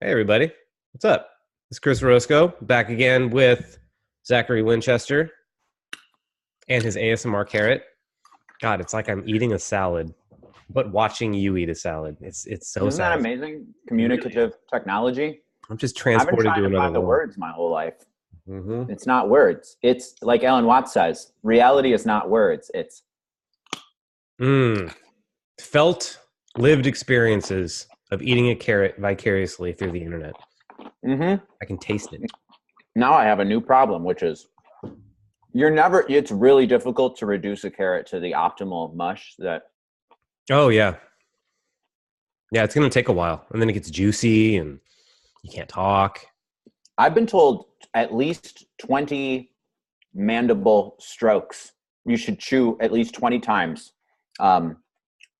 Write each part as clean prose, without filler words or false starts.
Hey, everybody. What's up? It's Chris Roscoe back again with Zakery Winchester and his ASMR carrot. God, it's like I'm eating a salad, but watching you eat a salad. It's so Isn't that satisfying. amazing? It really is. Communicative technology. I'm just I've been transported trying to to another find the world. words my whole life. Hmm. It's not words. It's like Ellen Watts says, reality is not words. It's Mm. Felt, lived experiences of eating a carrot vicariously through the internet. hmm I can taste it. now I have a new problem, which is it's really difficult to reduce a carrot to the optimal mush that Oh, yeah. Yeah, it's going to take a while. And then it gets juicy and you can't talk. I've been told at least 20 mandible strokes. You should chew at least 20 times.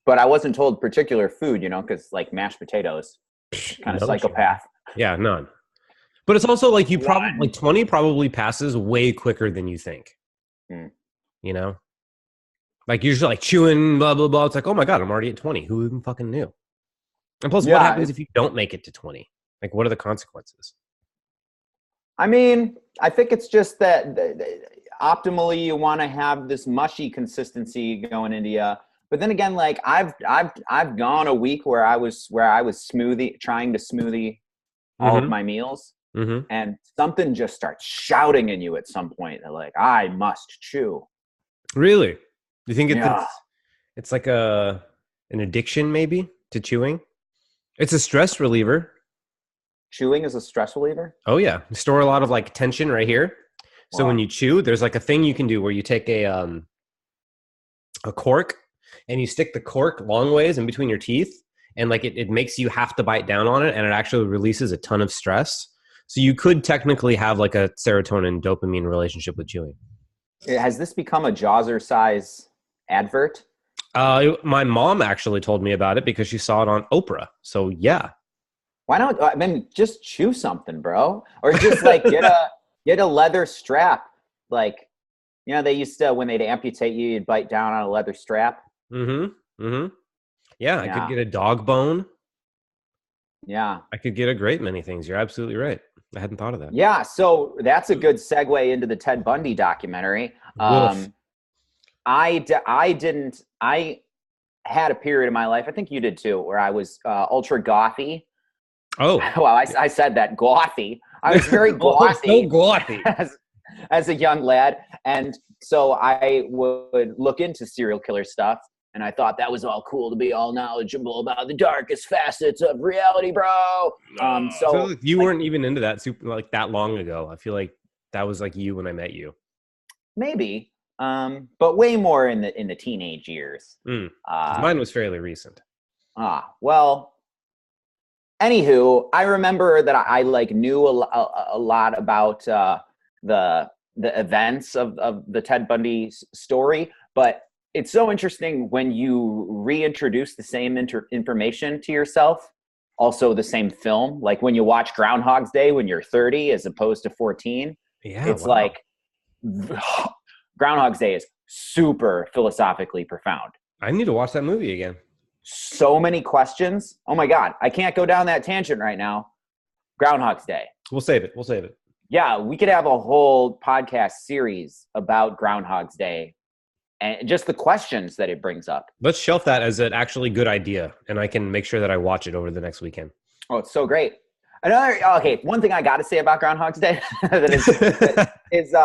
But I wasn't told particular food, because like mashed potatoes, kind of No chance. psychopath. Yeah, none. But it's also like you probably like One. 20 probably passes way quicker than you think, Hmm. you know? Like you're just like chewing, blah, blah, blah. It's like, oh my God, I'm already at 20. Who even fucking knew? And plus, what Yeah, happens if you don't make it to 20? Like, what are the consequences? I mean, I think it's just that optimally you want to have this mushy consistency going into you. But then again, like I've gone a week where I was trying to smoothie all of Mm-hmm. my meals, Mm-hmm. and something just starts shouting in you at some point that like I must chew. Really? Do you think Yeah, it's like an addiction maybe to chewing? It's a stress reliever. chewing is a stress reliever. Oh yeah. You store a lot of like tension right here. So when Wow. you chew, there's like a thing you can do where you take a cork and you stick the cork long ways in between your teeth and like it makes you have to bite down on it and it actually releases a ton of stress. So you could technically have like a serotonin dopamine relationship with chewing. Has this become a Jawser size advert? My mom actually told me about it because she saw it on Oprah. So yeah. Why not? I mean, just chew something, bro, or just like get a leather strap. Like, they used to when they'd amputate you, you'd bite down on a leather strap. Mm-hmm. Mm-hmm. Yeah, I could Yeah, get a dog bone. yeah, I could get a great many things. You're absolutely right. I hadn't thought of that. yeah. So that's a good segue into the Ted Bundy documentary. Woof. I didn't. I had a period of my life. I think you did too, where I was ultra gothy. Oh. Well, I said that gothy. I was very Oh, so gothy gothy. as a young lad. And so I would look into serial killer stuff. And I thought that was all cool to be all knowledgeable about the darkest facets of reality, bro. I feel So like you like weren't even into that super like that long ago. I feel like that was like you when I met you. maybe, but way more in the teenage years. Mm. 'Cause Uh, mine was fairly recent. well, anywho, I remember that I like knew a lot about the the events of the Ted Bundy story, but it's so interesting when you reintroduce the same information to yourself, also the same film. Like when you watch Groundhog's Day when you're 30 as opposed to 14, Yeah, it's wow. like Groundhog's Day is super philosophically profound. I need to watch that movie again. So many questions. Oh my God, I can't go down that tangent right now. Groundhog's Day. We'll save it. We'll save it. Yeah, we could have a whole podcast series about Groundhog's Day and just the questions that it brings up. Let's shelf that as an actually good idea, and I can make sure that I watch it over the next weekend. Oh, it's so great. Okay, one thing I got to say about Groundhog's Day that is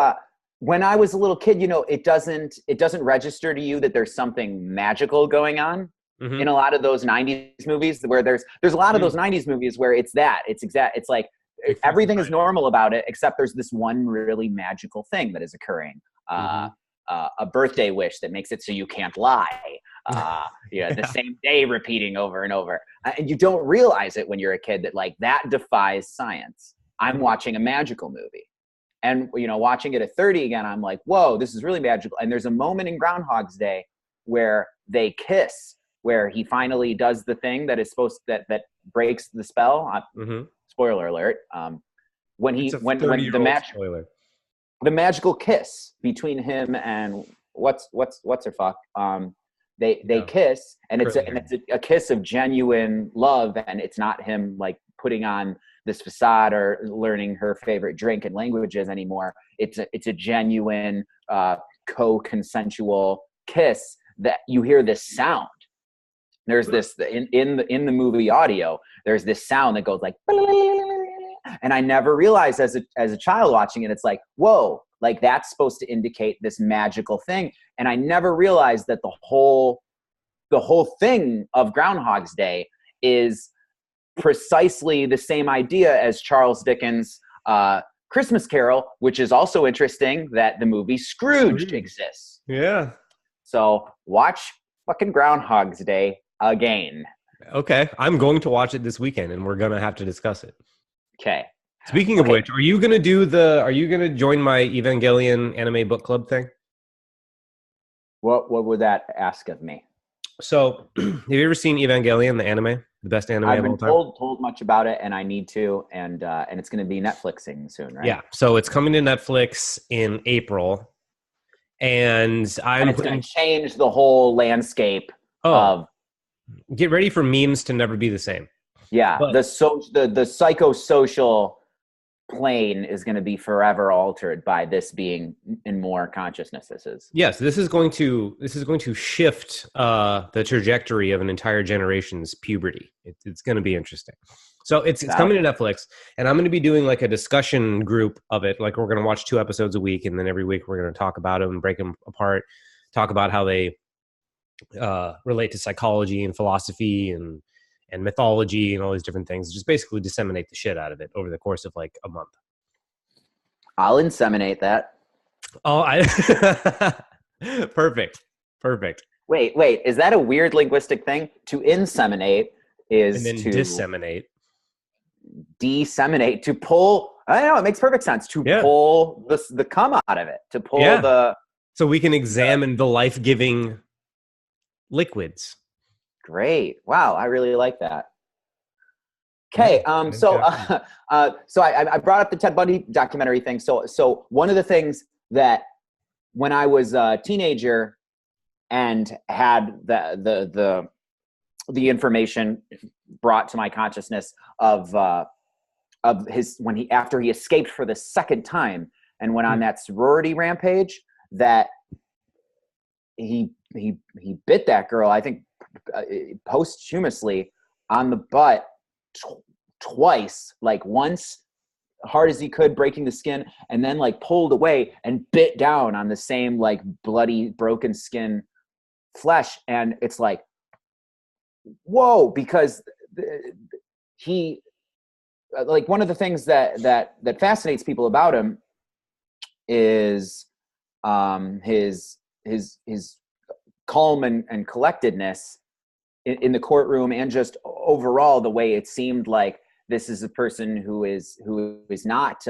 when I was a little kid, it doesn't register to you that there's something magical going on Mm-hmm. in a lot of those 90s movies where there's a lot of those 90s movies where it's like everything is normal about it except there's this one really magical thing that is occurring. Mm-hmm. A birthday wish that makes it so you can't lie. The Yeah. same day repeating over and over. And you don't realize it when you're a kid that like that defies science. I'm watching a magical movie. And, watching it at 30 again, I'm like, whoa, this is really magical. And there's a moment in Groundhog's Day where they kiss, where he finally does the thing that is that breaks the spell. Mm-hmm. Spoiler alert. When It's a when 30-year-old spoiler. the magical kiss between him and what's her fuck. They kiss, and it's Curly a kiss of genuine love, and it's not him like putting on this facade or learning her favorite drink and languages anymore. It's a genuine co-consensual kiss that you hear this sound. There's this in the movie audio. There's this sound that goes like, and I never realized as a child watching it, it's like, whoa, like that's supposed to indicate this magical thing. And I never realized that the whole thing of Groundhog's Day is precisely the same idea as Charles Dickens' Christmas Carol, which is also interesting that the movie Scrooge exists. Yeah. So watch fucking Groundhog's Day again. Okay. I'm going to watch it this weekend, and we're going to have to discuss it. Okay. Speaking of which, are you going to join my Evangelion anime book club thing? What would that ask of me? So, have you ever seen Evangelion, the anime, the best anime I've of all been time? told much about it, and I need to, and it's going to be Netflixing soon, right? Yeah. So it's coming to Netflix in April, and it's going to change the whole landscape of. Get ready for memes to never be the same. Yeah, the psychosocial plane is going to be forever altered by this being in more consciousnesses. Yes, this is going to shift the trajectory of an entire generation's puberty. It's going to be interesting. So it's coming to Netflix, and I'm going to be doing like a discussion group of it. Like we're going to watch 2 episodes a week, and then every week we're going to talk about them and break them apart, talk about how they relate to psychology and philosophy and mythology and all these different things. Just basically disseminate the shit out of it over the course of like a month. I'll inseminate that. Oh, perfect. Wait, is that a weird linguistic thing? To inseminate is and then to disseminate. Disseminate, to pull. I don't know, it makes perfect sense. To pull the cum out of it. To pull so we can examine the life-giving liquids. Great. Wow, I really like that. Okay, so I brought up the Ted Bundy documentary thing. So one of the things that when I was a teenager and had the information brought to my consciousness of his after he escaped for the second time and went on that sorority rampage, that he bit that girl, I think posthumously, on the butt twice, like once hard as he could, breaking the skin, and then like pulled away and bit down on the same like bloody broken skin flesh. And it's like, whoa, because he like one of the things that fascinates people about him is his calm and collectedness in the courtroom, and just overall the way it seemed like this is a person who is not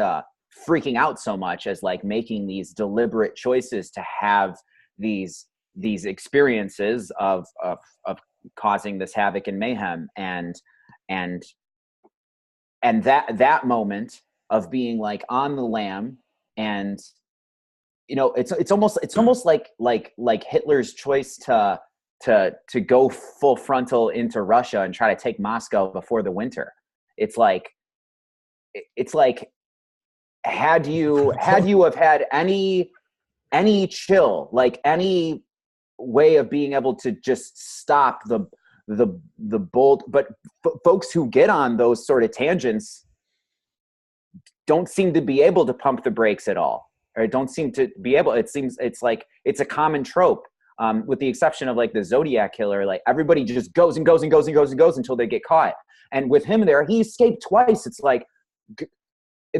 freaking out so much as like making these deliberate choices to have these experiences of causing this havoc and mayhem, and that moment of being like on the lam, and you know, it's almost like Hitler's choice to go full frontal into Russia and try to take Moscow before the winter. It's like had you have had any chill, like any way of being able to just stop the bolt, but folks who get on those sort of tangents don't seem to be able to pump the brakes at all, or don't seem to be able. It seems it's like it's a common trope, with the exception of like the Zodiac killer. Like everybody just goes and goes and goes and goes and goes until they get caught. And with him there, he escaped twice. It's like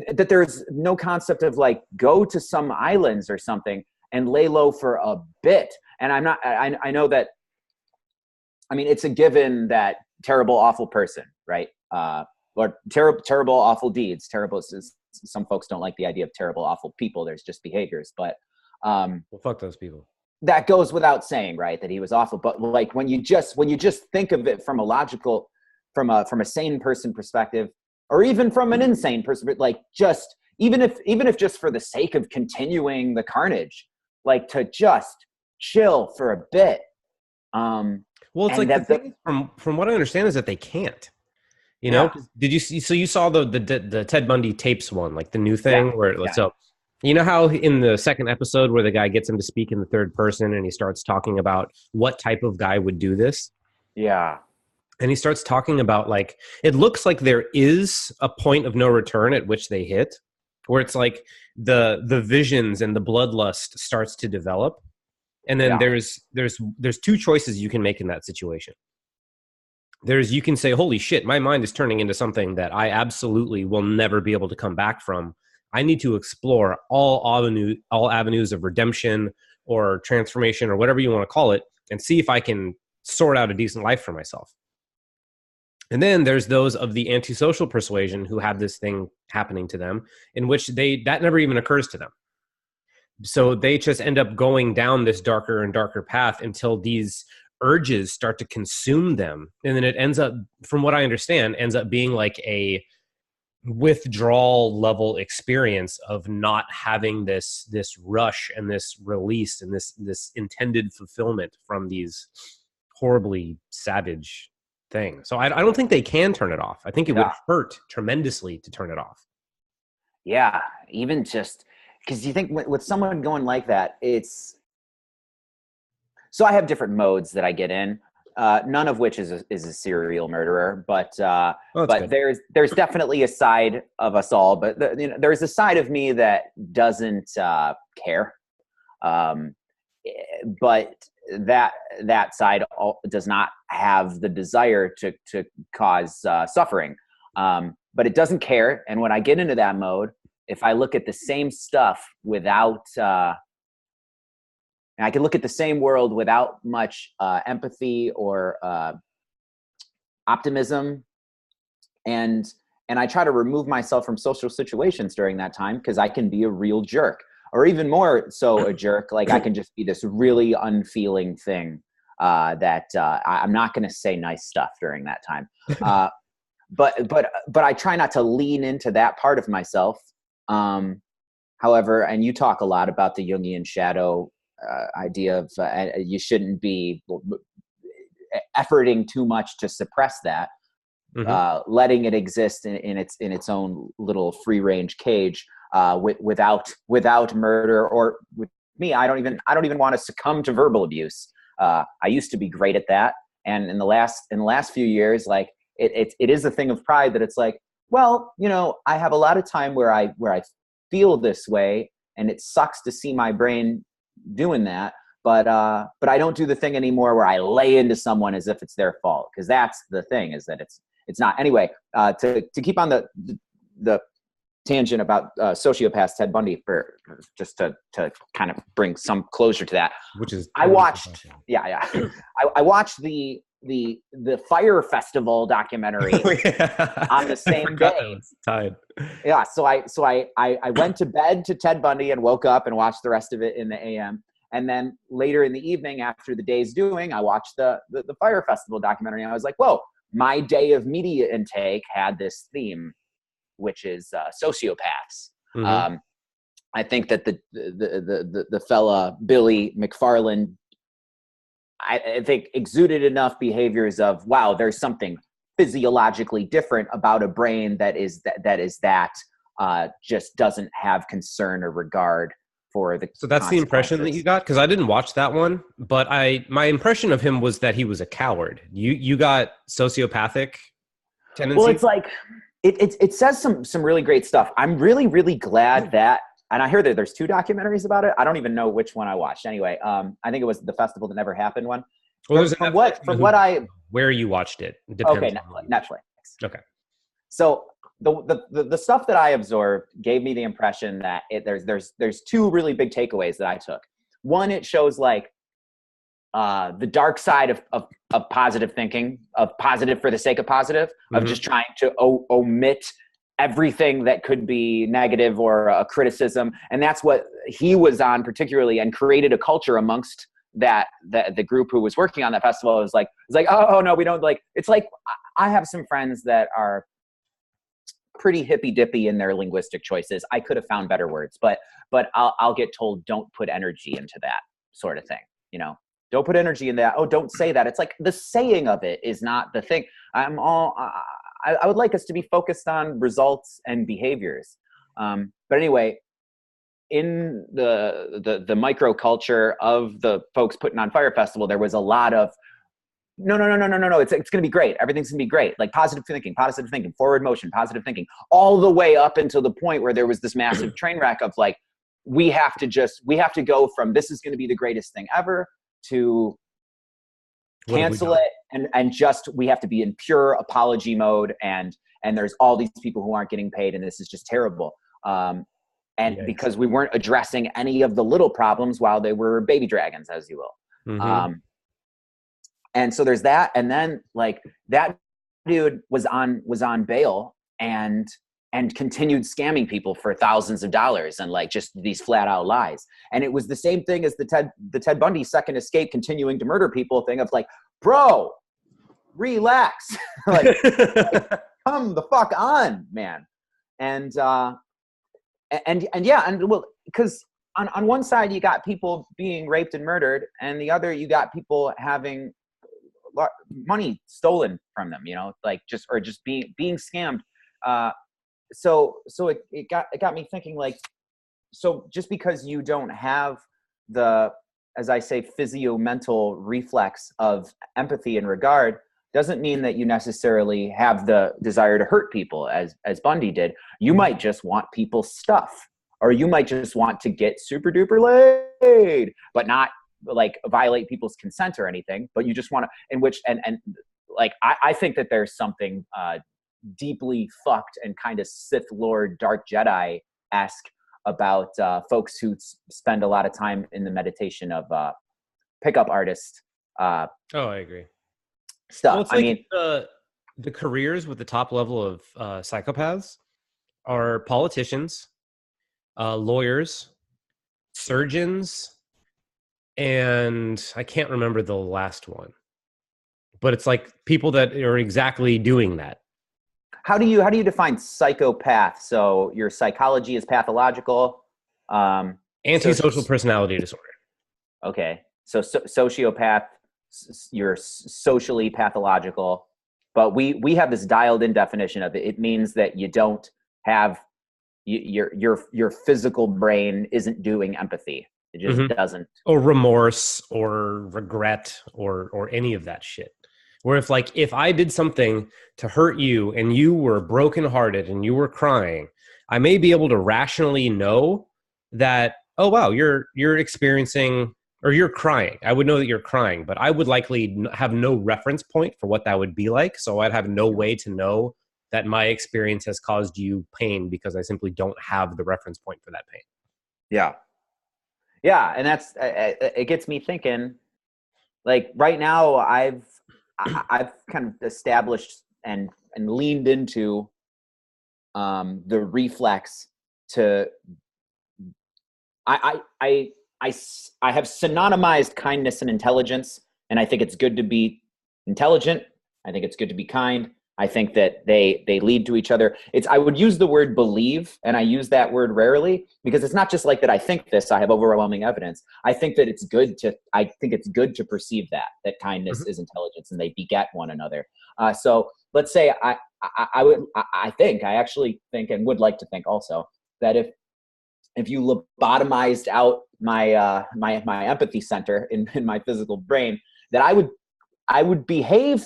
that there's no concept of like go to some islands or something and lay low for a bit. And I know that, I mean, it's a given that terrible, awful person, right? Or terrible, awful deeds. Terrible. Some folks don't like the idea of terrible, awful people. There's just behaviors, but well, fuck those people. That goes without saying, right? That he was awful. But like when you just think of it from a logical, from a sane person perspective, or even from an insane person, like just even if just for the sake of continuing the carnage, like to just chill for a bit Well, it's And like the that the thing from what I understand is that they can't. You know, yeah 'Cause did you see? So you saw the Ted Bundy tapes one, like the new yeah thing where yeah so you know how in the second episode where the guy gets him to speak in the third person and he starts talking about what type of guy would do this, yeah and he starts talking about like it looks like there is a point of no return at which they hit, where it's like the visions and the bloodlust starts to develop, and then yeah there's two choices you can make in that situation. There's you can say, holy shit, my mind is turning into something that I absolutely will never be able to come back from. I need to explore all avenues of redemption or transformation or whatever you want to call it, and see if I can sort out a decent life for myself. And then there's those of the antisocial persuasion who have this thing happening to them in which that never even occurs to them. So they just end up going down this darker and darker path until these urges start to consume them. And then it ends up, from what I understand, ends up being like a withdrawal level experience of not having this rush and this release and this intended fulfillment from these horribly savage things. So I don't think they can turn it off. I think it would yeah hurt tremendously to turn it off. yeah even just because you think with someone going like that, it's so I have different modes that I get in. None of which is a serial murderer, Oh, that's but good. there's definitely a side of us all. But there's a side of me that doesn't care. Um, but that side does not have the desire to cause suffering. But it doesn't care. And when I get into that mode, if I look at the same stuff without and I can look at the same world without much empathy or optimism, and I try to remove myself from social situations during that time because I can be a real jerk, or even more so a jerk. Like I can just be this really unfeeling thing I'm not going to say nice stuff during that time. But I try not to lean into that part of myself. However, and you talk a lot about the Jungian shadow idea of you shouldn't be efforting too much to suppress that, Hmm. letting it exist in its own little free range cage without murder. Or with me, I don't even want to succumb to verbal abuse. I used to be great at that, and in the last few years, like it is a thing of pride that it's like, well, I have a lot of time where I feel this way, and it sucks to see my brain doing that. But I don't do the thing anymore where I lay into someone as if it's their fault, because that's the thing, is that it's not. Anyway, to keep on the tangent about sociopath Ted Bundy, for just to kind of bring some closure to that. Which is I watched, yeah. I watched the Fire Festival documentary Oh, yeah. on the I same forgot that day. was tied. Yeah, so I went to bed to Ted Bundy and woke up and watched the rest of it in the AM. And then later in the evening, after the day's doing, I watched the Fire Festival documentary. And I was like, whoa, my day of media intake had this theme, which is sociopaths. Hmm. Um, I think that the fella Billy McFarland, I think, exuded enough behaviors of, wow, there's something physiologically different about a brain that just doesn't have concern or regard for the So that's the impression that you consequences. got? Because I didn't watch that one, but my impression of him was that he was a coward. You got sociopathic Well, tendencies? it's like it says some really great stuff. I'm really, really glad that, and I heard that there's 2 documentaries about it. I don't even know which one I watched. Anyway, I think it was the Festival That Never Happened one. Well, there's a From Netflix what one from what I where you watched it okay, depends on what you watched. Netflix. Okay. So the stuff that I absorbed gave me the impression that there's 2 really big takeaways that I took. One, it shows like the dark side of positive thinking, of positive for the sake of positive, of Hmm. just trying to omit everything that could be negative or a criticism. And that's what he was on particularly, and created a culture amongst the group who was working on that festival. It was like, oh no, we don't like, it's like, I have some friends that are pretty hippy dippy in their linguistic choices. I could have found better words, but I'll get told, don't put energy into that sort of thing, you know? Don't put energy in that. Oh, don't say that. It's like the saying of it is not the thing. I would like us to be focused on results and behaviors. But anyway, in the microculture of the folks putting on Fire Festival, there was a lot of no. It's going to be great. Everything's going to be great. Like positive thinking, forward motion, positive thinking, all the way up until the point where there was this massive train wreck of like, we have to go from this is going to be the greatest thing ever to cancel it and just we have to be in pure apology mode and there's all these people who aren't getting paid and this is just terrible. Because we weren't addressing any of the little problems while they were baby dragons, as you will. Mm-hmm. And so there's that. And then like that dude was on bail and continued scamming people for thousands of dollars and like just these flat out lies. And it was the same thing as the Ted Bundy second escape continuing to murder people thing of like, bro, relax. like come the fuck on, man. And well, because on one side you got people being raped and murdered, and the other you got people having money stolen from them, like just being scammed. So it got me thinking, like, so just because you don't have the, as I say, physio-mental reflex of empathy and regard doesn't mean that you necessarily have the desire to hurt people as Bundy did. You might just want people's stuff, or you might just want to get super duper laid, but not like violate people's consent or anything, but you just want to, I think that there's something deeply fucked and kind of Sith Lord Dark Jedi-esque about folks who spend a lot of time in the meditation of pickup artist. I agree. Stuff. Well, it's like the careers with the top level of psychopaths are politicians, lawyers, surgeons, and I can't remember the last one. But it's like people that are exactly doing that. How do you define psychopath? So your psychology is pathological. Antisocial personality disorder. Okay. So sociopath, you're socially pathological, but we have this dialed in definition of it. It means that you don't have your physical brain isn't doing empathy. It just doesn't. Or remorse or regret or any of that shit. Where if I did something to hurt you and you were brokenhearted and you were crying, I may be able to rationally know that, oh wow, you're experiencing, or you're crying. I would know that you're crying, but I would likely have no reference point for what that would be like. So I'd have no way to know that my experience has caused you pain because I simply don't have the reference point for that pain. Yeah. Yeah. And that's, it gets me thinking, like right now I've kind of established and leaned into the reflex to, I have synonymized kindness and intelligence, and I think it's good to be intelligent. I think it's good to be kind. I think that they lead to each other. I would use the word believe, and I use that word rarely because it's not just like that I think this, I have overwhelming evidence. I think that it's good to perceive that kindness is intelligence and they beget one another. So let's say I actually think and would like to think also that if you lobotomized out my my empathy center in my physical brain, that I would behave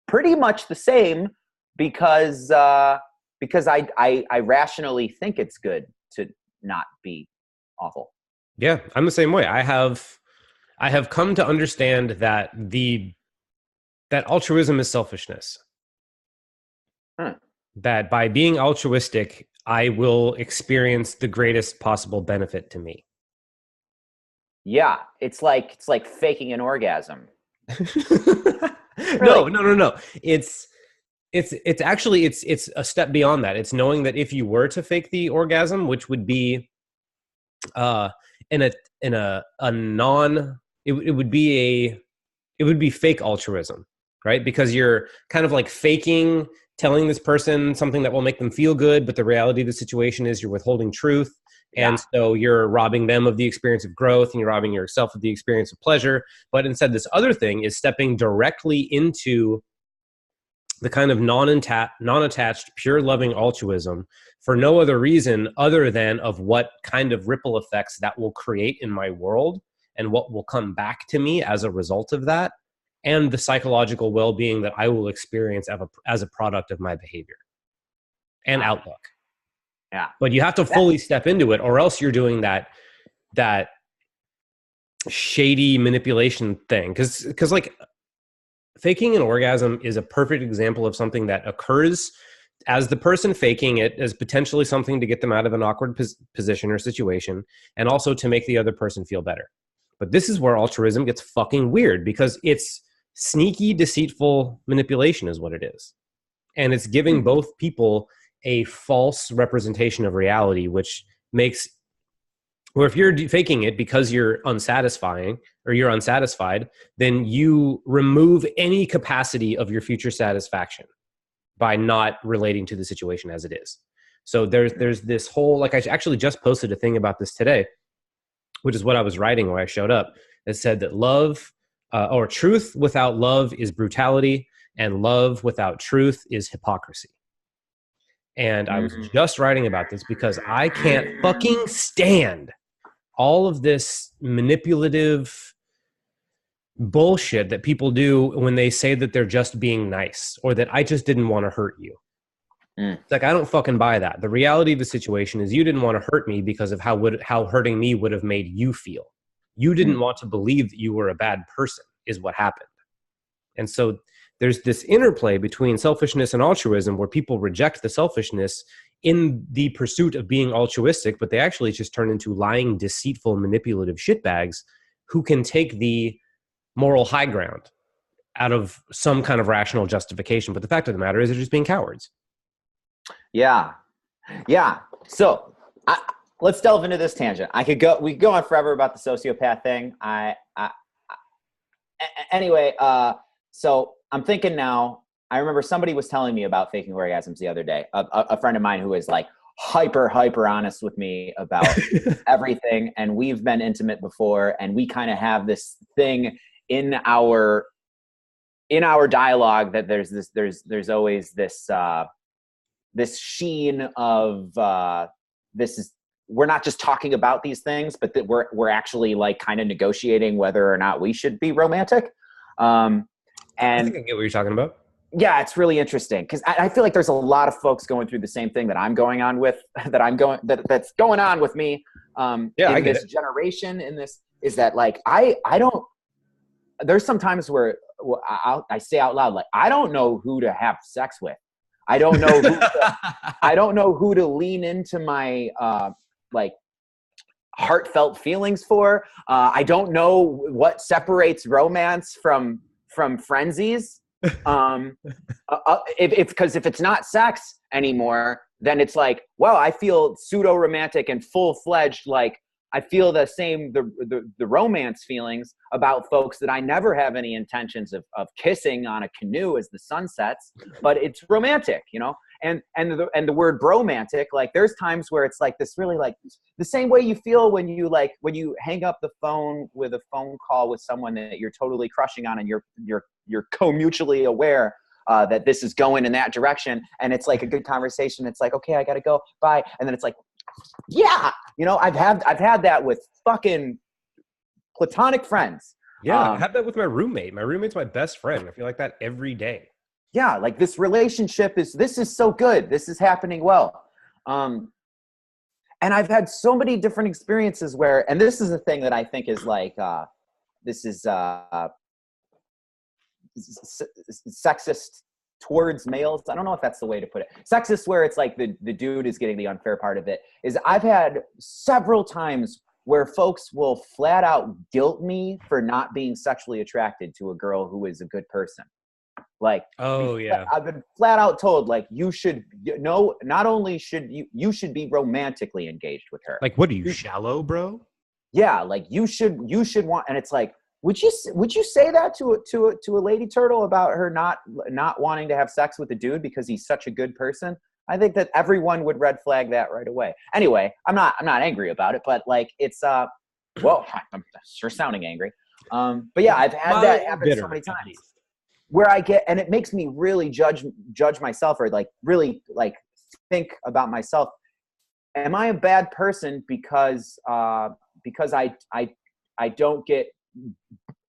pretty much the same because I rationally think it's good to not be awful. Yeah, I'm the same way. I have come to understand that that altruism is selfishness. That by being altruistic, I will experience the greatest possible benefit to me. Yeah, it's like faking an orgasm. Really? No. It's actually a step beyond that. It's knowing that if you were to fake the orgasm, which would be it would be fake altruism, right? Because you're kind of like faking telling this person something that will make them feel good, but the reality of the situation is you're withholding truth. And so you're robbing them of the experience of growth, and you're robbing yourself of the experience of pleasure. But instead, this other thing is stepping directly into the kind of non-attached, pure loving altruism for no other reason other than of what kind of ripple effects that will create in my world and what will come back to me as a result of that, and the psychological well-being that I will experience as a product of my behavior and outlook. Yeah. But you have to fully step into it, or else you're doing that shady manipulation thing. Because like faking an orgasm is a perfect example of something that occurs as the person faking it as potentially something to get them out of an awkward position or situation, and also to make the other person feel better. But this is where altruism gets fucking weird, because it's sneaky, deceitful manipulation is what it is. And it's giving both people a false representation of reality, which makes, or if you're faking it because you're unsatisfying or you're unsatisfied, then you remove any capacity of your future satisfaction by not relating to the situation as it is. So there's this whole, like I actually just posted a thing about this today, which is what I was writing where I showed up. It said that love or truth without love is brutality, and love without truth is hypocrisy. And I was just writing about this because I can't fucking stand all of this manipulative bullshit that people do when they say that they're just being nice, or that I just didn't want to hurt you. It's like, I don't fucking buy that. The reality of the situation is you didn't want to hurt me because of how hurting me would have made you feel. You didn't want to believe that you were a bad person is what happened. And so there's this interplay between selfishness and altruism where people reject the selfishness in the pursuit of being altruistic, but they actually just turn into lying, deceitful, manipulative shitbags who can take the moral high ground out of some kind of rational justification. But the fact of the matter is they're just being cowards. Yeah. Yeah. So let's delve into this tangent. We could go on forever about the sociopath thing. Anyway, so I'm thinking now, I remember somebody was telling me about faking orgasms the other day. A friend of mine who is like hyper honest with me about everything. And we've been intimate before, and we kind of have this thing in our dialogue that there's always this, this sheen of, we're not just talking about these things, but that we're actually like kind of negotiating whether or not we should be romantic. And I think I get what you're talking about. Yeah, it's really interesting because I feel like there's a lot of folks going through the same thing that I'm going on with, that's going on with me. In this generation, in this, is that like I don't. There's some times where I say out loud, like, I don't know who to have sex with. I don't know who I don't know who to lean into my like heartfelt feelings for. I don't know what separates romance from frenzies. Because if it's not sex anymore, then it's like, well, I feel pseudo romantic and full fledged, like I feel the same, the romance feelings about folks that I never have any intentions of kissing on a canoe as the sun sets, but it's romantic, you know? And the word bromantic, like there's times where it's like this really like the same way you feel when you hang up the phone with a phone call with someone that you're totally crushing on, and you're co-mutually aware that this is going in that direction, and it's like a good conversation. It's like, okay, I gotta go, bye. And then it's like, yeah, you know, I've had that with fucking platonic friends. Yeah, I have that with my roommate. My roommate's my best friend. I feel like that every day. Yeah, like this relationship is so good. This is happening well. And I've had so many different experiences where, and this is the thing that I think is like, this is sexist towards males. I don't know if that's the way to put it. Sexist where it's like the dude is getting the unfair part of it, is I've had several times where folks will flat out guilt me for not being sexually attracted to a girl who is a good person. Like, oh yeah, I've been flat out told, like, you should know, not only should you should be romantically engaged with her. Like, what are you, shallow, bro? Yeah, like you should want, and it's like, Would you say that to a lady turtle about her not wanting to have sex with a dude because he's such a good person? I think that everyone would red flag that right away. Anyway, I'm not angry about it, but like it's well, I'm sure sounding angry. But yeah, I've had that happen so many times where I get, and it makes me really judge myself, or like really like think about myself. Am I a bad person because I don't get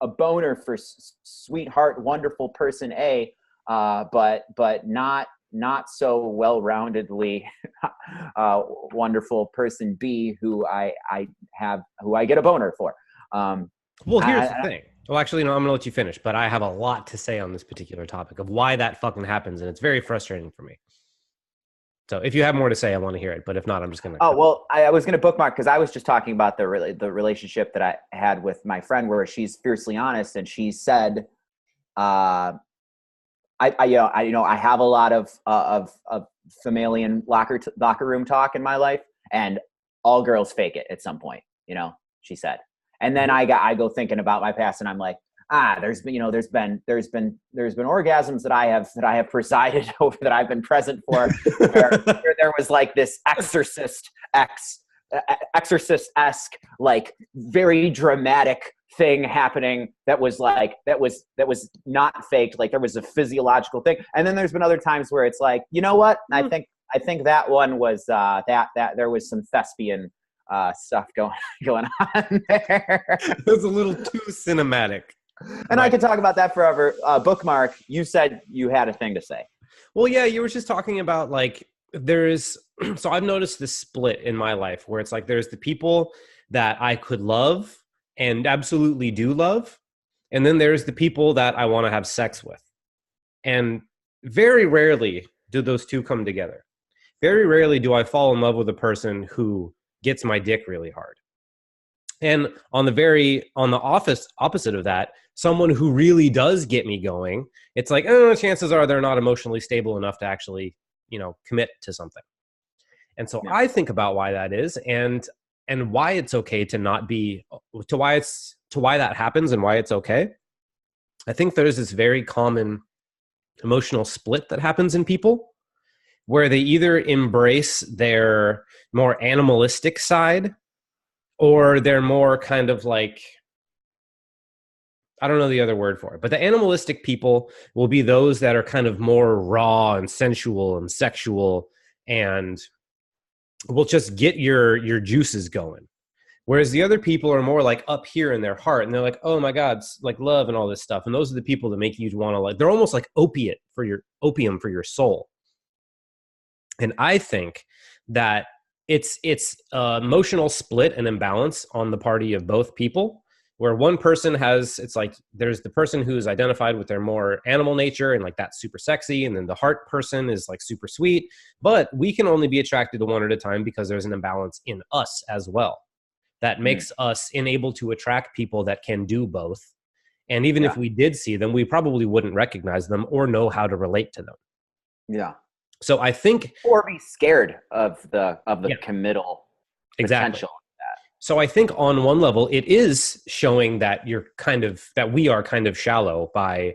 a boner for sweetheart, wonderful person A, but not so well-roundedly wonderful person B who I get a boner for. Well, here's the thing. Well, actually, no, I'm going to let you finish, but I have a lot to say on this particular topic of why that fucking happens, and it's very frustrating for me. So if you have more to say, I want to hear it, but if not, I'm just going to... Oh, well, I was going to bookmark because I was just talking about the relationship that I had with my friend where she's fiercely honest, and she said, I have a lot of mammalian locker room talk in my life, and all girls fake it at some point, she said. And then I go thinking about my past, and I'm like, there's been orgasms that I have presided over, that I've been present for, where there was like this exorcist-esque, like very dramatic thing happening that was not faked. Like there was a physiological thing. And then there's been other times where it's like, you know what? I think that one was that there was some thespian stuff going on there. It was a little too cinematic. And I could talk about that forever. Bookmark, you said you had a thing to say. Well, yeah, you were just talking about like so I've noticed this split in my life where it's like there's the people that I could love and absolutely do love, and then there's the people that I want to have sex with. And very rarely do those two come together. Very rarely do I fall in love with a person who gets my dick really hard. And on the opposite of that, someone who really does get me going, it's like, chances are they're not emotionally stable enough to actually, commit to something. And so I think about why that is, and why it's okay to not be, to why that happens and why it's okay. I think there's this very common emotional split that happens in people where they either embrace their more animalistic side, or they're more kind of like, I don't know the other word for it, but the animalistic people will be those that are kind of more raw and sensual and sexual and will just get your juices going. Whereas the other people are more like up here in their heart, and they're like, oh my God, it's like love and all this stuff. And those are the people that make you want to, like, they're almost like opium for your soul. And I think that it's emotional split and imbalance on the party of both people, where one person it's like there's the person who's identified with their more animal nature and like that's super sexy, and then the heart person is like super sweet, but we can only be attracted to one at a time because there's an imbalance in us as well that makes us unable to attract people that can do both. And even if we did see them, we probably wouldn't recognize them or know how to relate to them. Yeah. So I think, or be scared of the committal Exactly. potential. So I think on one level, it is showing that that we are kind of shallow by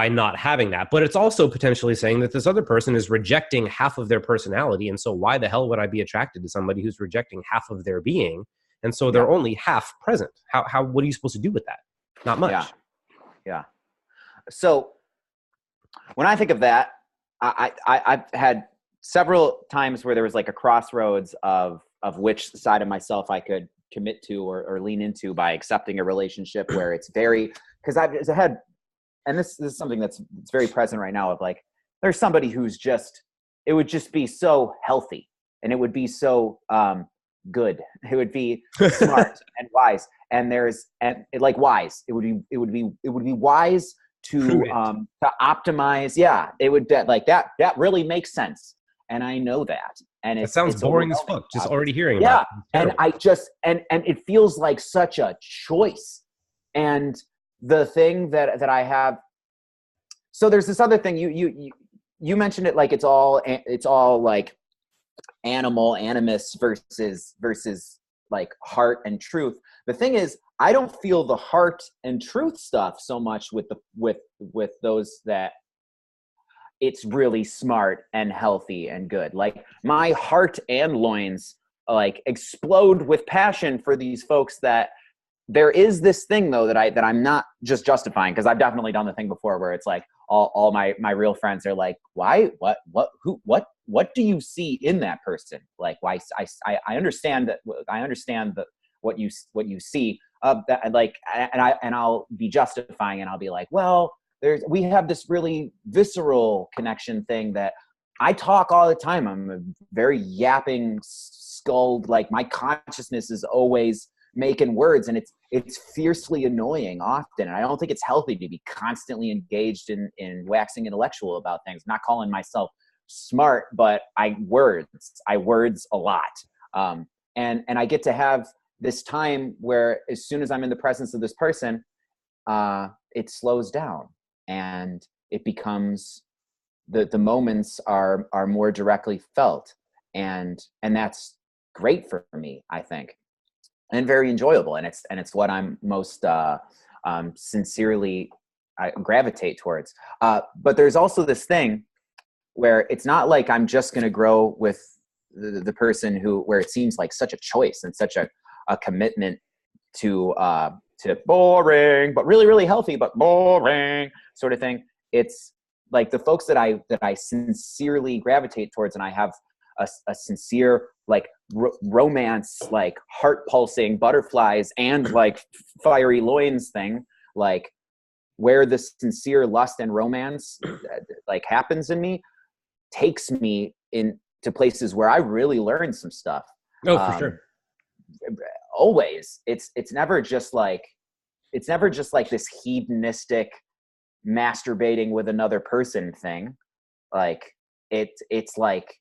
not having that. But it's also potentially saying that this other person is rejecting half of their personality. And so why the hell would I be attracted to somebody who's rejecting half of their being? And so they're only half present. What are you supposed to do with that? Not much. Yeah. So when I think of that, I've had several times where there was like a crossroads of which side of myself I could commit to or lean into by accepting a relationship where it's very, because I've had, and this is something that's very present right now, of like, there's somebody who's just, it would just be so healthy, and it would be so good. It would be smart and wise. And wise. It would be wise to optimize. Yeah, it would, that really makes sense. And I know that. And it sounds boring as fuck, just already hearing about it. And I just, and it feels like such a choice. And the thing that I have, so there's this other thing you mentioned it, like it's all like animus versus like heart and truth. The thing is, I don't feel the heart and truth stuff so much with those that it's really smart and healthy and good. Like my heart and loins like explode with passion for these folks that there is this thing though that I'm not just justifying, because I've definitely done the thing before where it's like all my real friends are like, why, what do you see in that person? Like, why? I understand that. I understand that what you see. And I'll be justifying, and I'll be like, well, we have this really visceral connection thing that I talk all the time. I'm a very yapping skulled, like my consciousness is always making words, and it's fiercely annoying often. And I don't think it's healthy to be constantly engaged in waxing intellectual about things. I'm not calling myself smart, but I words a lot. And I get to have this time where as soon as I'm in the presence of this person, it slows down and it becomes the moments are more directly felt. And that's great for me, I think. And very enjoyable, and it's what I'm most sincerely I gravitate towards. But there's also this thing where it's not like I'm just going to grow with the person where it seems like such a choice and such a commitment to boring, but really, really healthy, but boring sort of thing. It's like the folks that I sincerely gravitate towards, and I have a sincere like romance, like heart pulsing butterflies and like fiery loins thing, like where the sincere lust and romance like happens in me, takes me into places where I really learn some stuff. Oh, for sure. Always. It's never just like this hedonistic masturbating with another person thing. Like it's like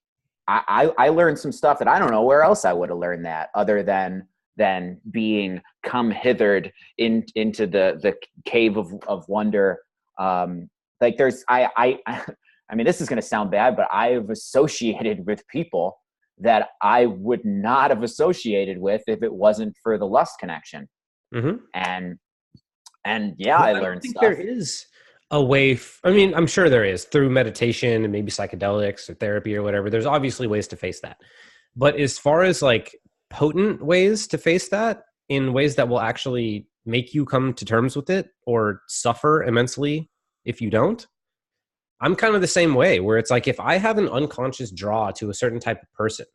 I learned some stuff that I don't know where else I would have learned that other than being come hithered into the cave of wonder. Like there's I mean, this is going to sound bad, but I've associated with people that I would not have associated with if it wasn't for the lust connection. Mm-hmm. And yeah, I learned think stuff. there is a way. I mean, I'm sure there is through meditation and maybe psychedelics or therapy or whatever. There's obviously ways to face that. But as far as like potent ways to face that in ways that will actually make you come to terms with it or suffer immensely if you don't, I'm kind of the same way, where it's like if I have an unconscious draw to a certain type of person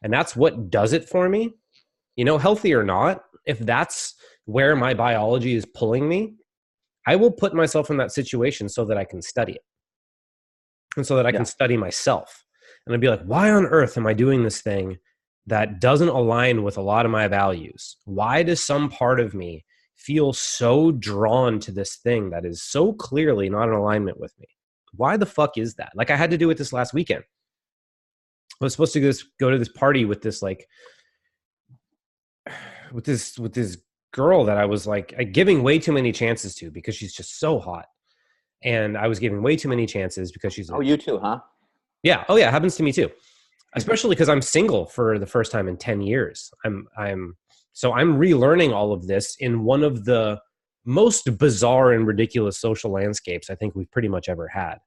and that's what does it for me, healthy or not, if that's where my biology is pulling me, I will put myself in that situation so that I can study it and so that I can study myself. And I'd be like, why on earth am I doing this thing that doesn't align with a lot of my values? Why does some part of me feel so drawn to this thing that is so clearly not in alignment with me? Why the fuck is that? Like I had to do it this last weekend. I was supposed to go to this party with this girl that I was like giving way too many chances to because she's just so hot. And I was giving way too many chances because she's you too, huh? Yeah. Oh yeah. It happens to me too. Especially because I'm single for the first time in 10 years. I'm relearning all of this in one of the most bizarre and ridiculous social landscapes I think we've pretty much ever had.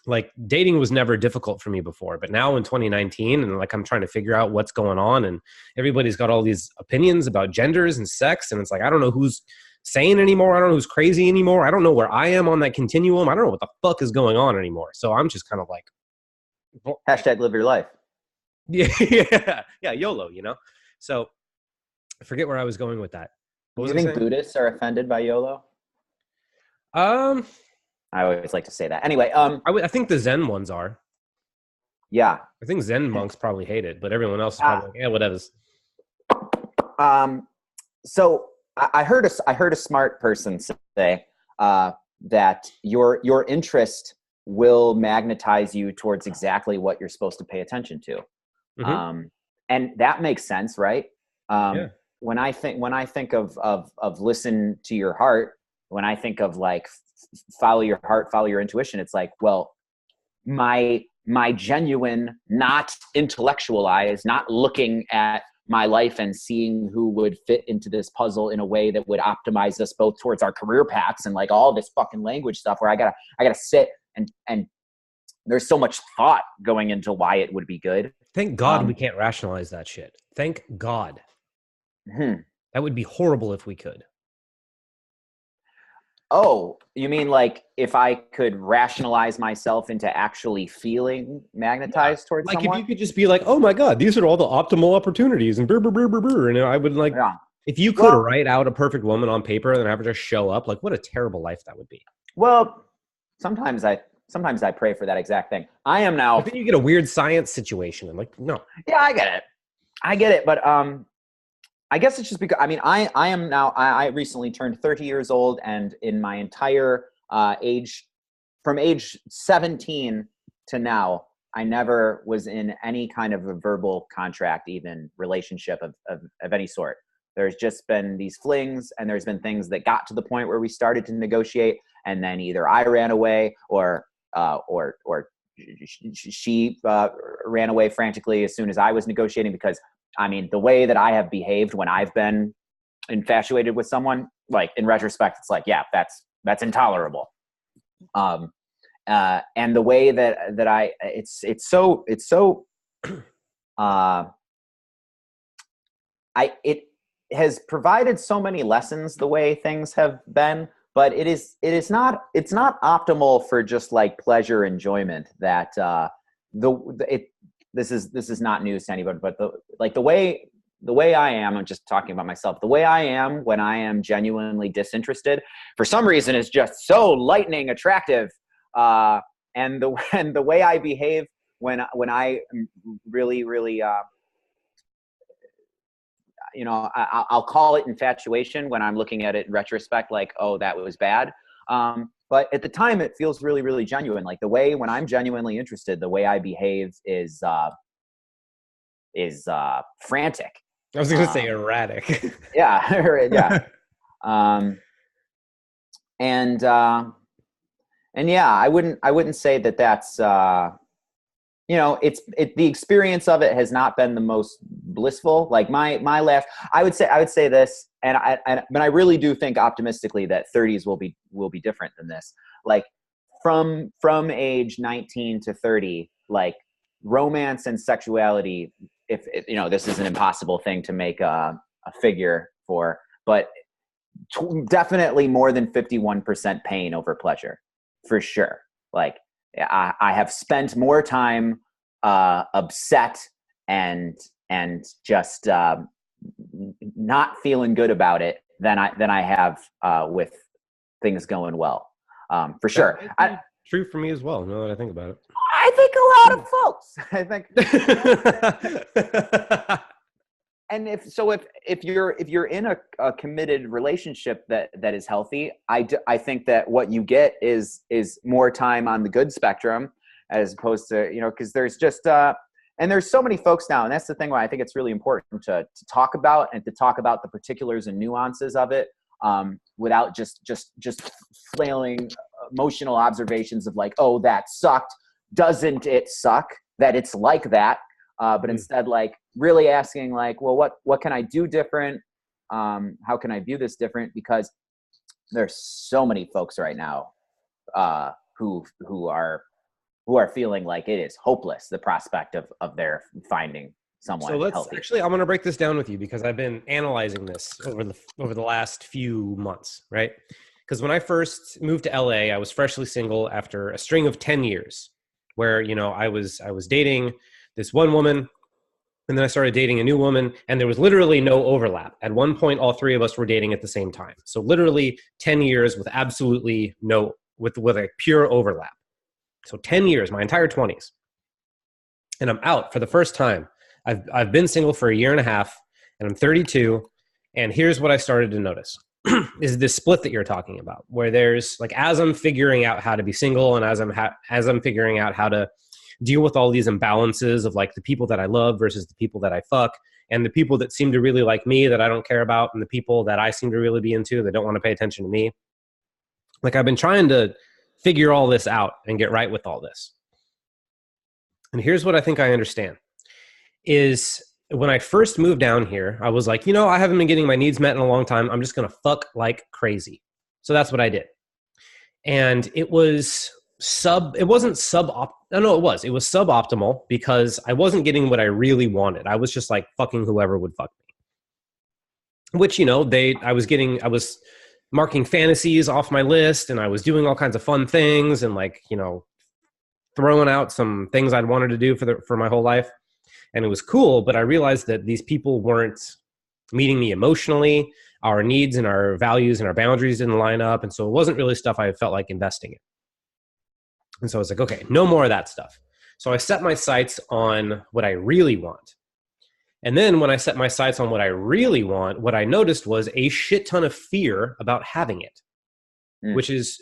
Like dating was never difficult for me before, but now in 2019, and like I'm trying to figure out what's going on, and everybody's got all these opinions about genders and sex, and it's like I don't know who's sane anymore. I don't know who's crazy anymore. I don't know where I am on that continuum. I don't know what the fuck is going on anymore. So I'm just kind of like, hashtag live your life. Yeah, YOLO. So I forget where I was going with that. Do you think Buddhists are offended by YOLO? I always like to say that. Anyway, I think the Zen ones are. Yeah. I think Zen monks probably hate it, but everyone else is probably like, yeah, whatever. So I heard a smart person say that your interest will magnetize you towards exactly what you're supposed to pay attention to. Mm-hmm. And that makes sense, right? Yeah. When I think of listen to your heart, when I think of like follow your heart, follow your intuition, it's like, well, my genuine, not intellectualized, not looking at my life and seeing who would fit into this puzzle in a way that would optimize us both towards our career paths and like all this fucking language stuff where I gotta sit and there's so much thought going into why it would be good. Thank God we can't rationalize that shit. Thank God. That would be horrible if we could. Oh, you mean like if I could rationalize myself into actually feeling magnetized towards like someone? If you could just be like, oh my God, these are all the optimal opportunities and and I would like, if you could write out a perfect woman on paper and then have her just show up, like what a terrible life that would be. Well, sometimes I pray for that exact thing. I am now. But then you get a weird science situation. I'm like, no. Yeah, I get it. But I guess it's just because, I mean, I am now, I recently turned 30 years old, and in my entire age, from age 17 to now, I never was in any kind of a verbal contract, even relationship of any sort. There's just been these flings, and there's been things that got to the point where we started to negotiate, and then either I ran away or she ran away frantically as soon as I was negotiating, because I mean, the way that I have behaved when I've been infatuated with someone, like in retrospect, it's like, yeah, that's intolerable. And the way that it's so it has provided so many lessons the way things have been, but it's not optimal for just like pleasure enjoyment that this is not news to anybody, but the way I am, I'm just talking about myself, the way I am when I am genuinely disinterested, for some reason, is just so lightning attractive. And the way I behave when I am really, really, I'll call it infatuation when I'm looking at it in retrospect, like, oh, that was bad. But at the time, it feels really, really genuine. Like the way when I'm genuinely interested, the way I behave is frantic. I was going to say erratic. Yeah. And yeah, I wouldn't say that that's, the experience of it has not been the most blissful. Like my last, I would say this, but I really do think optimistically that 30s will be different than this. Like from age 19 to 30, like romance and sexuality, if this is an impossible thing to make a figure for, but definitely more than 51% pain over pleasure, for sure. Like I have spent more time upset and just not feeling good about it than I have with things going well, for sure. True for me as well. Now that I think about it, I think a lot of folks. I think. And if you're in a committed relationship that is healthy, I think that what you get is more time on the good spectrum, as opposed to, because there's just and there's so many folks now, and that's the thing why I think it's really important to talk about, and to talk about the particulars and nuances of it, without just flailing emotional observations of like, oh, that sucked. Doesn't it suck that it's like that? But instead, like really asking, like, well, what can I do different? How can I view this different? Because there's so many folks right now who are feeling like it is hopeless, the prospect of their finding someone healthy. Actually, I'm going to break this down with you, because I've been analyzing this over the last few months, right? Because when I first moved to LA, I was freshly single after a string of 10 years where, I was dating this one woman, and then I started dating a new woman, and there was literally no overlap. At one point, all three of us were dating at the same time. So literally 10 years with absolutely with a pure overlap. So 10 years, my entire 20s. And I'm out for the first time. I've been single for a year and a half, and I'm 32. And here's what I started to notice is this split that you're talking about, where there's like, as I'm figuring out how to be single, and as I'm figuring out how to deal with all these imbalances of like the people that I love versus the people that I fuck, and the people that seem to really like me that I don't care about, and the people that I seem to really be into that don't want to pay attention to me. Like I've been trying to figure all this out and get right with all this. And here's what I think I understand is when I first moved down here, I was like, I haven't been getting my needs met in a long time. I'm just going to fuck like crazy. So that's what I did. And it was it wasn't no, it was suboptimal because I wasn't getting what I really wanted. I was just like fucking whoever would fuck me, which, I was marking fantasies off my list, and I was doing all kinds of fun things, and like, throwing out some things I'd wanted to do for my whole life. And it was cool, but I realized that these people weren't meeting me emotionally. Our needs and our values and our boundaries didn't line up. And so it wasn't really stuff I felt like investing in. And so I was like, okay, no more of that stuff. So I set my sights on what I really want. And then when I set my sights on what I really want, what I noticed was a shit ton of fear about having it, which is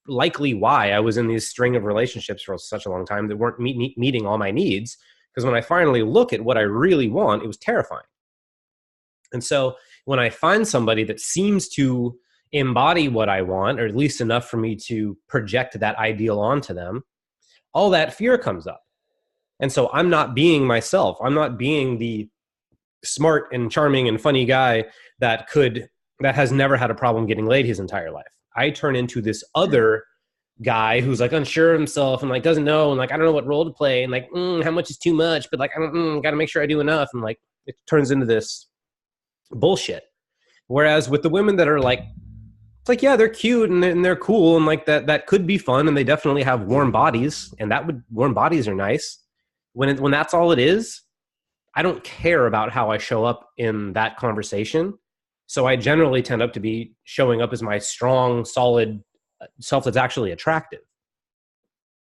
likely why I was in these string of relationships for such a long time that weren't meeting all my needs. Because when I finally look at what I really want, it was terrifying. And so when I find somebody that seems to embody what I want, or at least enough for me to project that ideal onto them, all that fear comes up. And so I'm not being myself. I'm not being the smart and charming and funny guy that has never had a problem getting laid his entire life. I turn into this other guy who's like unsure of himself and like doesn't know, and like I don't know what role to play, and like how much is too much, but like I don't got to make sure I do enough, and like it turns into this bullshit. Whereas with the women that are like, it's like, yeah, they're cute and they're cool, and like that could be fun, and they definitely have warm bodies, and warm bodies are nice. When that's all it is, I don't care about how I show up in that conversation. So I generally tend up to be showing up as my strong, solid self that's actually attractive.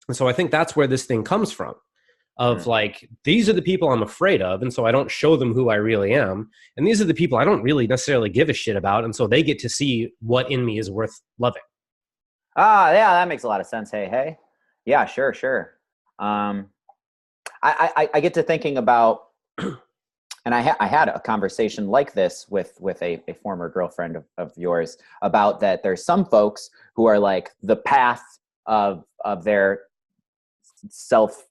And so I think that's where this thing comes from, of like, these are the people I'm afraid of, and so I don't show them who I really am. And these are the people I don't really necessarily give a shit about, and so they get to see what in me is worth loving. Yeah, that makes a lot of sense. Hey. Yeah, sure. I get to thinking about, and I had a conversation like this with a former girlfriend of yours about that. There's some folks who are like the path of their self.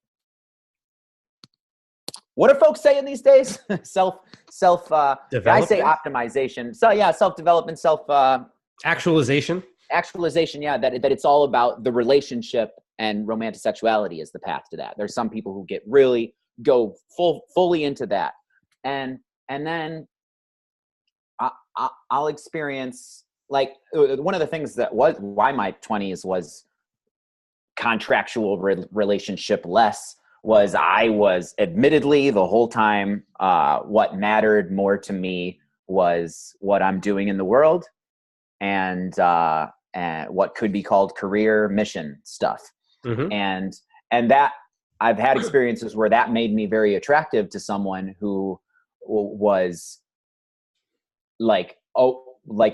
What are folks saying these days? self. I say optimization. So yeah, self-development, Actualization. Yeah, that it's all about the relationship, and romantic sexuality is the path to that. There's some people who go fully into that. And then I'll experience, like, one of the things that was why my 20s was contractual relationship less was I was admittedly the whole time, what mattered more to me was what I'm doing in the world and what could be called career mission stuff. Mm-hmm. And that I've had experiences where that made me very attractive to someone who was like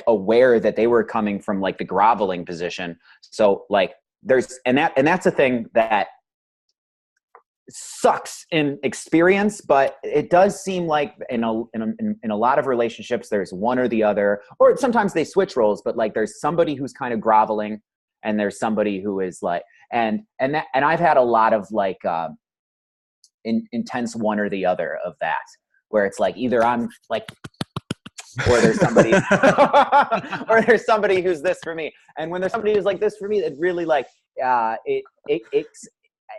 aware that they were coming from like the groveling position. So like that's a thing that sucks in experience, but it does seem like in a lot of relationships there's one or the other, or sometimes they switch roles, but like there's somebody who's kind of groveling and there's somebody who is like, and I've had a lot of like intense one or the other of that, where it's like either I'm like, or there's somebody or there's somebody who's this for me. And when there's somebody who's like this for me, it really like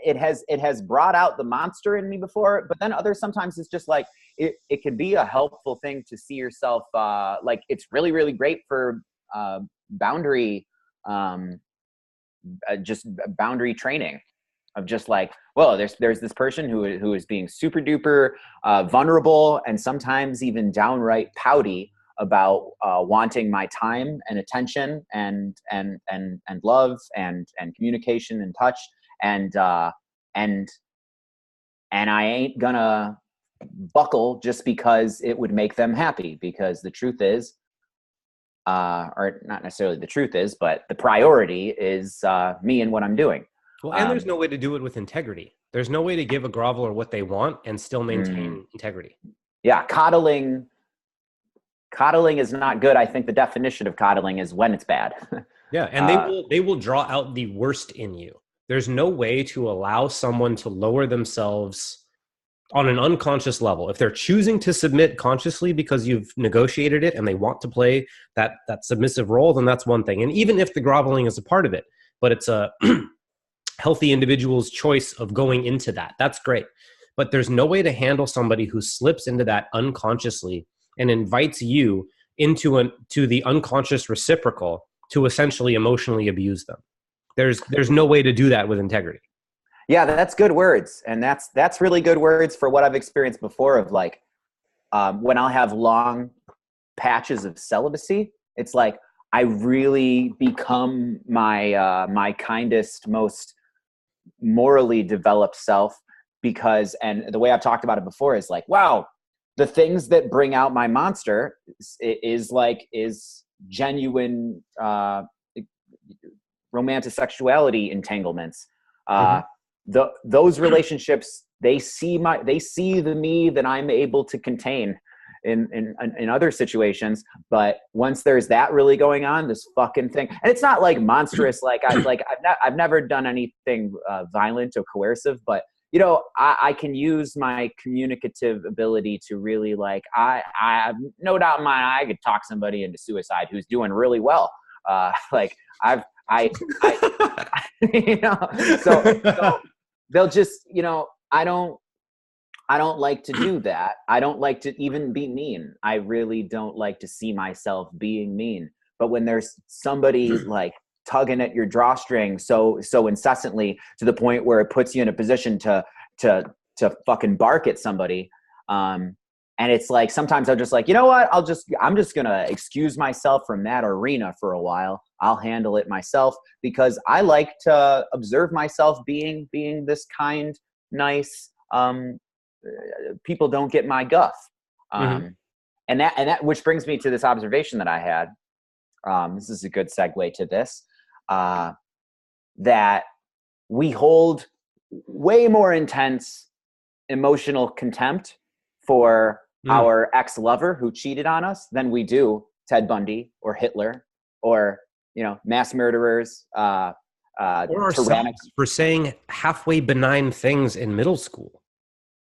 it has brought out the monster in me before, but then others sometimes it's just like it could be a helpful thing to see yourself like it's really, really great for boundary just boundary training of just like, well, there's this person who is being super duper vulnerable and sometimes even downright pouty about wanting my time and attention and love and communication and touch, and I ain't gonna buckle just because it would make them happy, because the truth is, or not necessarily the truth is, but the priority is me and what I'm doing. Well, and there's no way to do it with integrity. There's no way to give a groveler what they want and still maintain integrity. Yeah, coddling is not good. I think the definition of coddling is when it's bad. Yeah, and they will draw out the worst in you. There's no way to allow someone to lower themselves on an unconscious level. If they're choosing to submit consciously because you've negotiated it and they want to play that submissive role, then that's one thing. And even if the groveling is a part of it, but it's a healthy individual's choice of going into that, that's great. But there's no way to handle somebody who slips into that unconsciously and invites you into to the unconscious reciprocal to essentially emotionally abuse them. There's no way to do that with integrity. Yeah, that's good words. And that's really good words for what I've experienced before of like, when I'll have long patches of celibacy, it's like I really become my my kindest, most morally developed self, because, and the way I've talked about it before is like, wow, the things that bring out my monster is genuine romantic sexuality entanglements. Those relationships, they see the me that I'm able to contain in other situations. But once there's that really going on, this fucking thing, and it's not like monstrous, I've never done anything violent or coercive, but you know, I can use my communicative ability to really I have no doubt in my eye I could talk somebody into suicide who's doing really well. You know, so they'll just, you know, I don't like to do that. I don't like to even be mean. I really don't like to see myself being mean. But when there's somebody like tugging at your drawstring so incessantly to the point where it puts you in a position to fucking bark at somebody, and it's like sometimes I'm just like, you know what, I'm just gonna excuse myself from that arena for a while. I'll handle it myself, because I like to observe myself being this kind, nice, people don't get my guff. And that which brings me to this observation that I had. This is a good segue to this, that we hold way more intense emotional contempt for our ex-lover who cheated on us than we do Ted Bundy or Hitler or, you know, mass murderers, or ourselves for saying halfway benign things in middle school.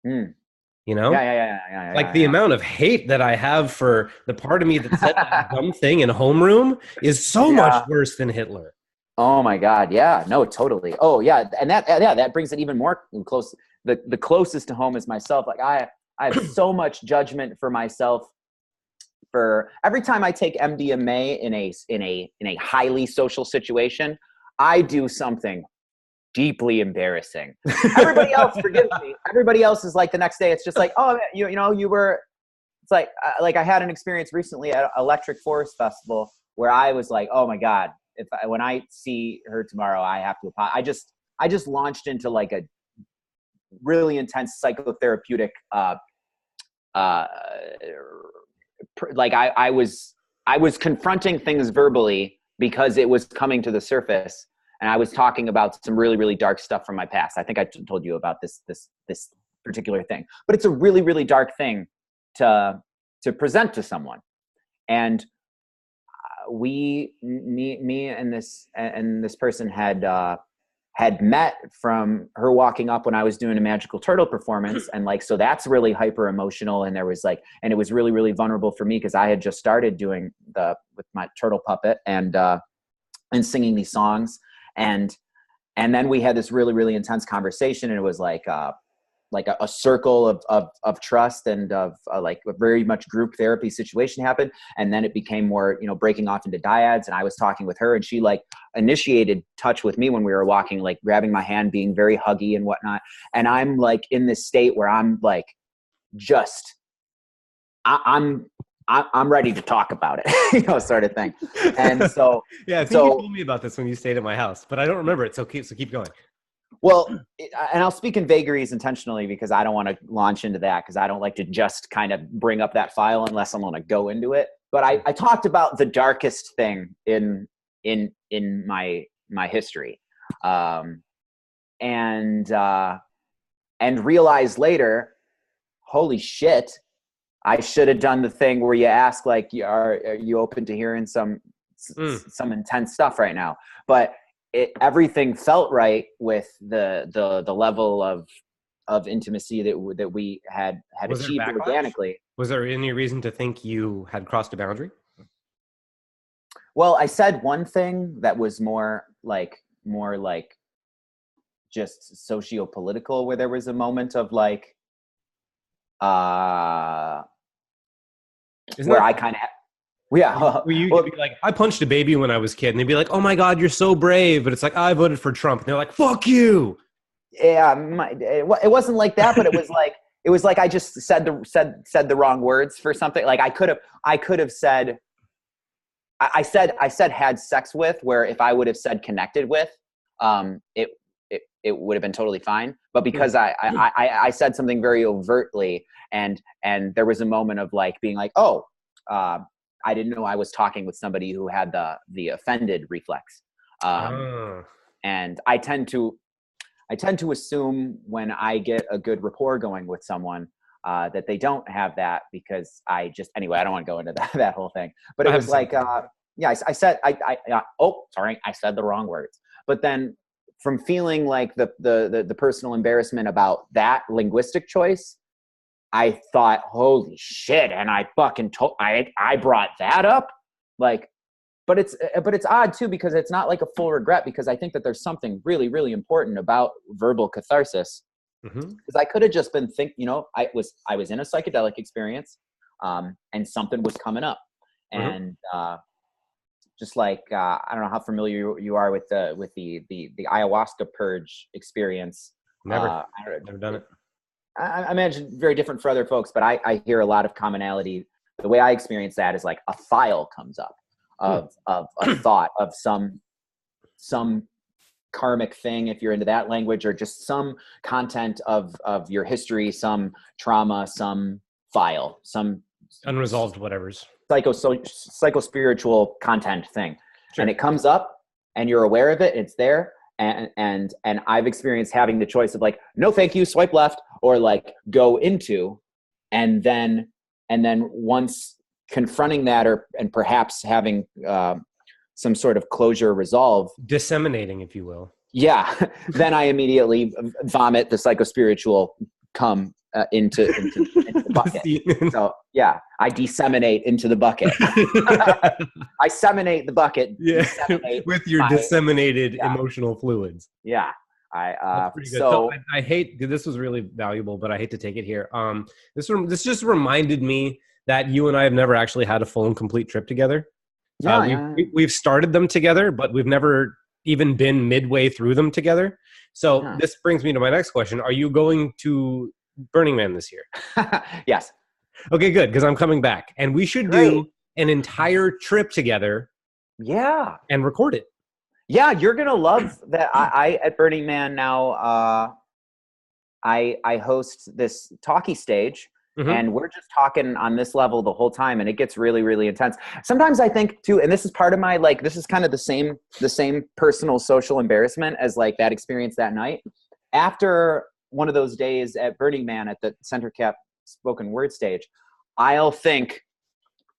You know? Yeah. Like the amount of hate that I have for the part of me that said that dumb thing in homeroom is so much worse than Hitler. Oh my God. Yeah, no, totally. Oh yeah. And that brings it even more close. The closest to home is myself. Like I have so much judgment for myself for every time I take MDMA in a highly social situation. I do something deeply embarrassing. Everybody else forgives me. Everybody else is like the next day. It's just like, oh, you know, you were. It's like I had an experience recently at Electric Forest Festival where I was like, oh my God, when I see her tomorrow, I have to apologize. I just launched into like a really intense psychotherapeutic. Like I was confronting things verbally because it was coming to the surface. And I was talking about some really, really dark stuff from my past. I think I told you about this particular thing, but it's a really, really dark thing to present to someone. And me and this person had met from her walking up when I was doing a Magical Turtle performance. And like, so that's really hyper emotional. And there was like, and it was really, really vulnerable for me because I had just started doing with my turtle puppet and singing these songs. And then we had this really, really intense conversation, and it was like a circle of trust and of like a very much group therapy situation happened. And then it became more, you know, breaking off into dyads. And I was talking with her, and she like initiated touch with me when we were walking, like grabbing my hand, being very huggy and whatnot. And I'm like in this state where I'm like, just, I'm ready to talk about it, you know, sort of thing. And so, yeah, I think you told me about this when you stayed at my house, but I don't remember it. So keep going. Well, and I'll speak in vagaries intentionally because I don't want to launch into that, because I don't like to just kind of bring up that file unless I want to go into it. But I talked about the darkest thing in my history, and realized later, holy shit, I should have done the thing where you ask, like, are you open to hearing some intense stuff right now? But everything felt right with the level of of intimacy that we had Was there achieved backlash? organically. Was there any reason to think you had crossed a boundary? Well, I said one thing that was more like just socio-political, where there was a moment of like Isn't where that I kind of yeah. where you Well, could be like, I punched a baby when I was a kid, and they'd be like, "Oh my God, you're so brave," but it's like, I voted for Trump, and they're like, "Fuck you." yeah, it wasn't like that, but it was like I just said the wrong words for something. Like I could have said I said had sex with, where if I would have said connected with, it would have been totally fine. But because I said something very overtly, and there was a moment of like being like, oh, I didn't know I was talking with somebody who had the offended reflex. And I tend to assume when I get a good rapport going with someone that they don't have that, because I don't want to go into that whole thing. But it was like, yeah, I said, oh, sorry, I said the wrong words. But then from feeling like the personal embarrassment about that linguistic choice, I thought, holy shit, and I fucking I brought that up, like. But it's odd too, because it's not like a full regret, because I think that there's something really, really important about verbal catharsis. Because I could have just been I was in a psychedelic experience, and something was coming up, and just like I don't know how familiar you are with the ayahuasca purge experience. Never done it. I imagine very different for other folks, but I hear a lot of commonality. The way I experience that is like a file comes up of a thought of some karmic thing, if you're into that language, or just some content of your history, some trauma, some file, some Unresolved whatever's psycho-spiritual content thing. Sure. And it comes up and you're aware of it, it's there. And I've experienced having the choice of like, no, thank you, swipe left, or like go into, and then once confronting that, and perhaps having some sort of closure, resolve, disseminating, if you will. Yeah. Then I immediately vomit the psychospiritual cum into the bucket. So yeah, I disseminate into the bucket. I seminate the bucket. Yeah, with your disseminated emotional fluids. Yeah. That's pretty good. So I hate, this was really valuable, but I hate to take it here. This just reminded me that you and I have never actually had a full and complete trip together. We've started them together, but we've never even been midway through them together. So this brings me to my next question. Are you going to Burning Man this year? Yes. Okay, good, because I'm coming back. And we should do an entire trip together. Yeah. And record it. Yeah, you're going to love that. I at Burning Man now, I host this talkie stage. And we're just talking on this level the whole time, and it gets really, really intense. Sometimes I think too, and this is part of my, like, this is kind of the same personal social embarrassment as like that experience that night. After one of those days at Burning Man at the Center Cap spoken word stage, I'll think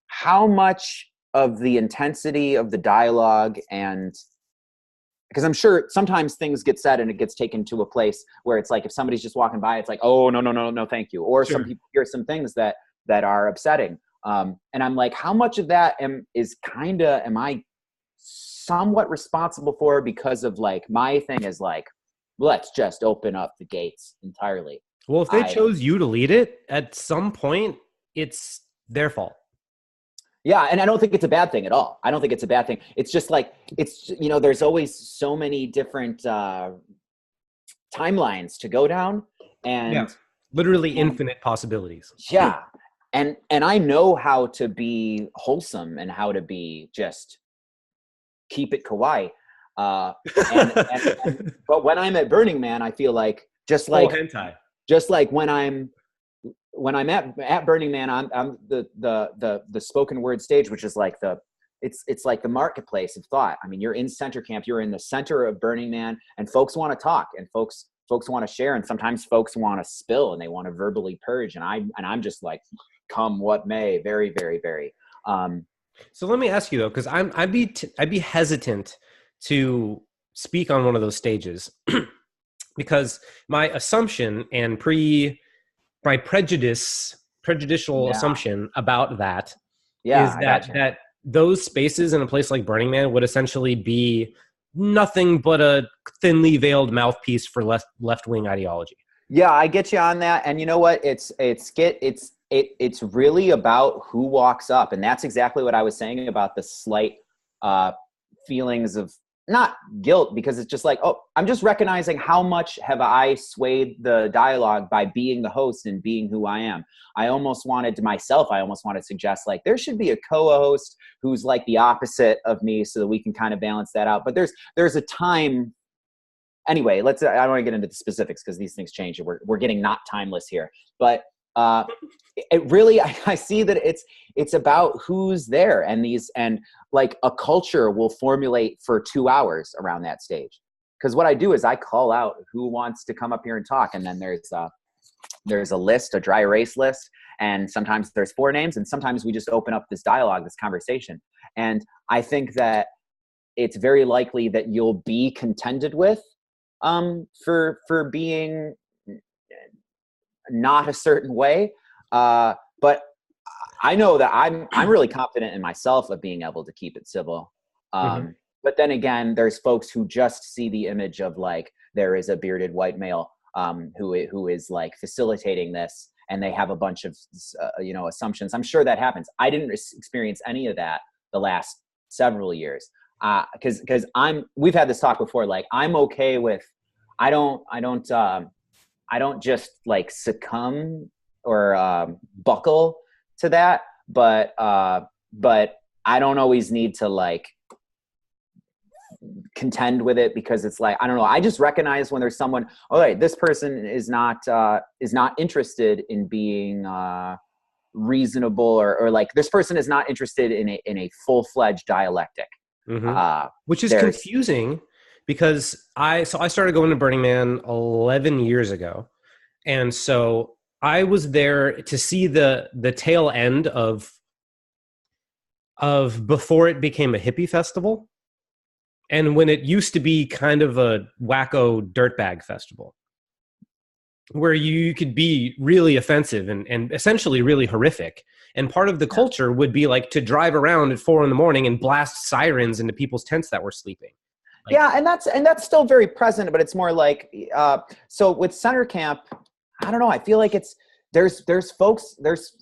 how much of the intensity of the dialogue, and because I'm sure sometimes things get said and it gets taken to a place where it's like, if somebody's just walking by, it's like, oh, no, thank you. Or some people hear some things that are upsetting. And I'm like, how much of that am I somewhat responsible for, because of like, my thing is like, let's just open up the gates entirely. Well, if they chose you to lead it, at some point, it's their fault. Yeah, and I don't think it's a bad thing at all. I don't think it's a bad thing. It's just like, it's, there's always so many different timelines to go down, and literally infinite possibilities. Yeah, and I know how to be wholesome and how to be just keep it kawaii. But when I'm at Burning Man, I feel like just like when I'm at Burning Man, I'm the spoken word stage, which is like it's like the marketplace of thought. I mean, you're in Center Camp, you're in the center of Burning Man, and folks want to talk, and folks want to share, and sometimes folks want to spill, and they want to verbally purge, and I'm just like, come what may, very, very, very. So let me ask you though, because I'd be hesitant to speak on one of those stages. because my assumption and my prejudicial Yeah. assumption about that Yeah, is I got you. that those spaces in a place like Burning Man would essentially be nothing but a thinly veiled mouthpiece for left wing ideology. Yeah, I get you on that. And you know what? It's really about who walks up, and that's exactly what I was saying about the slight uh, feelings of not guilt, because it's just like, oh, I'm just recognizing how much have I swayed the dialogue by being the host and being who I am. I almost wanted to suggest like there should be a co-host who's like the opposite of me so that we can kind of balance that out. But there's a time. Anyway, I don't want to get into the specifics because these things change. We're getting not timeless here, but it really, I see that it's about who's there, and like a culture will formulate for 2 hours around that stage. Because what I do is I call out who wants to come up here and talk, and then there's a list, a dry erase list, and sometimes there's 4 names, and sometimes we just open up this dialogue, this conversation. And I think that it's very likely that you'll be contended with for being not a certain way. But I know that I'm really confident in myself of being able to keep it civil. Mm-hmm. But then again, there's folks who just see the image of like, there is a bearded white male who is like facilitating this, and they have a bunch of assumptions. I'm sure that happens. I didn't experience any of that the last several years. Because we've had this talk before. Like, I'm okay with, I don't just like succumb or buckle to that, but I don't always need to like contend with it, because it's like, I don't know. I just recognize when there's someone, all right, this person is not interested in being reasonable, or like this person is not interested in a full-fledged dialectic. Mm-hmm. Which is confusing, because I started going to Burning Man 11 years ago, and so I was there to see the tail end of before it became a hippie festival, and when it used to be kind of a wacko dirtbag festival, where you could be really offensive and essentially really horrific. And part of the culture would be like to drive around at 4 a.m. and blast sirens into people's tents that were sleeping. Like, yeah, and that's still very present, but it's more like so with Center Camp, I don't know. I feel like there's folks,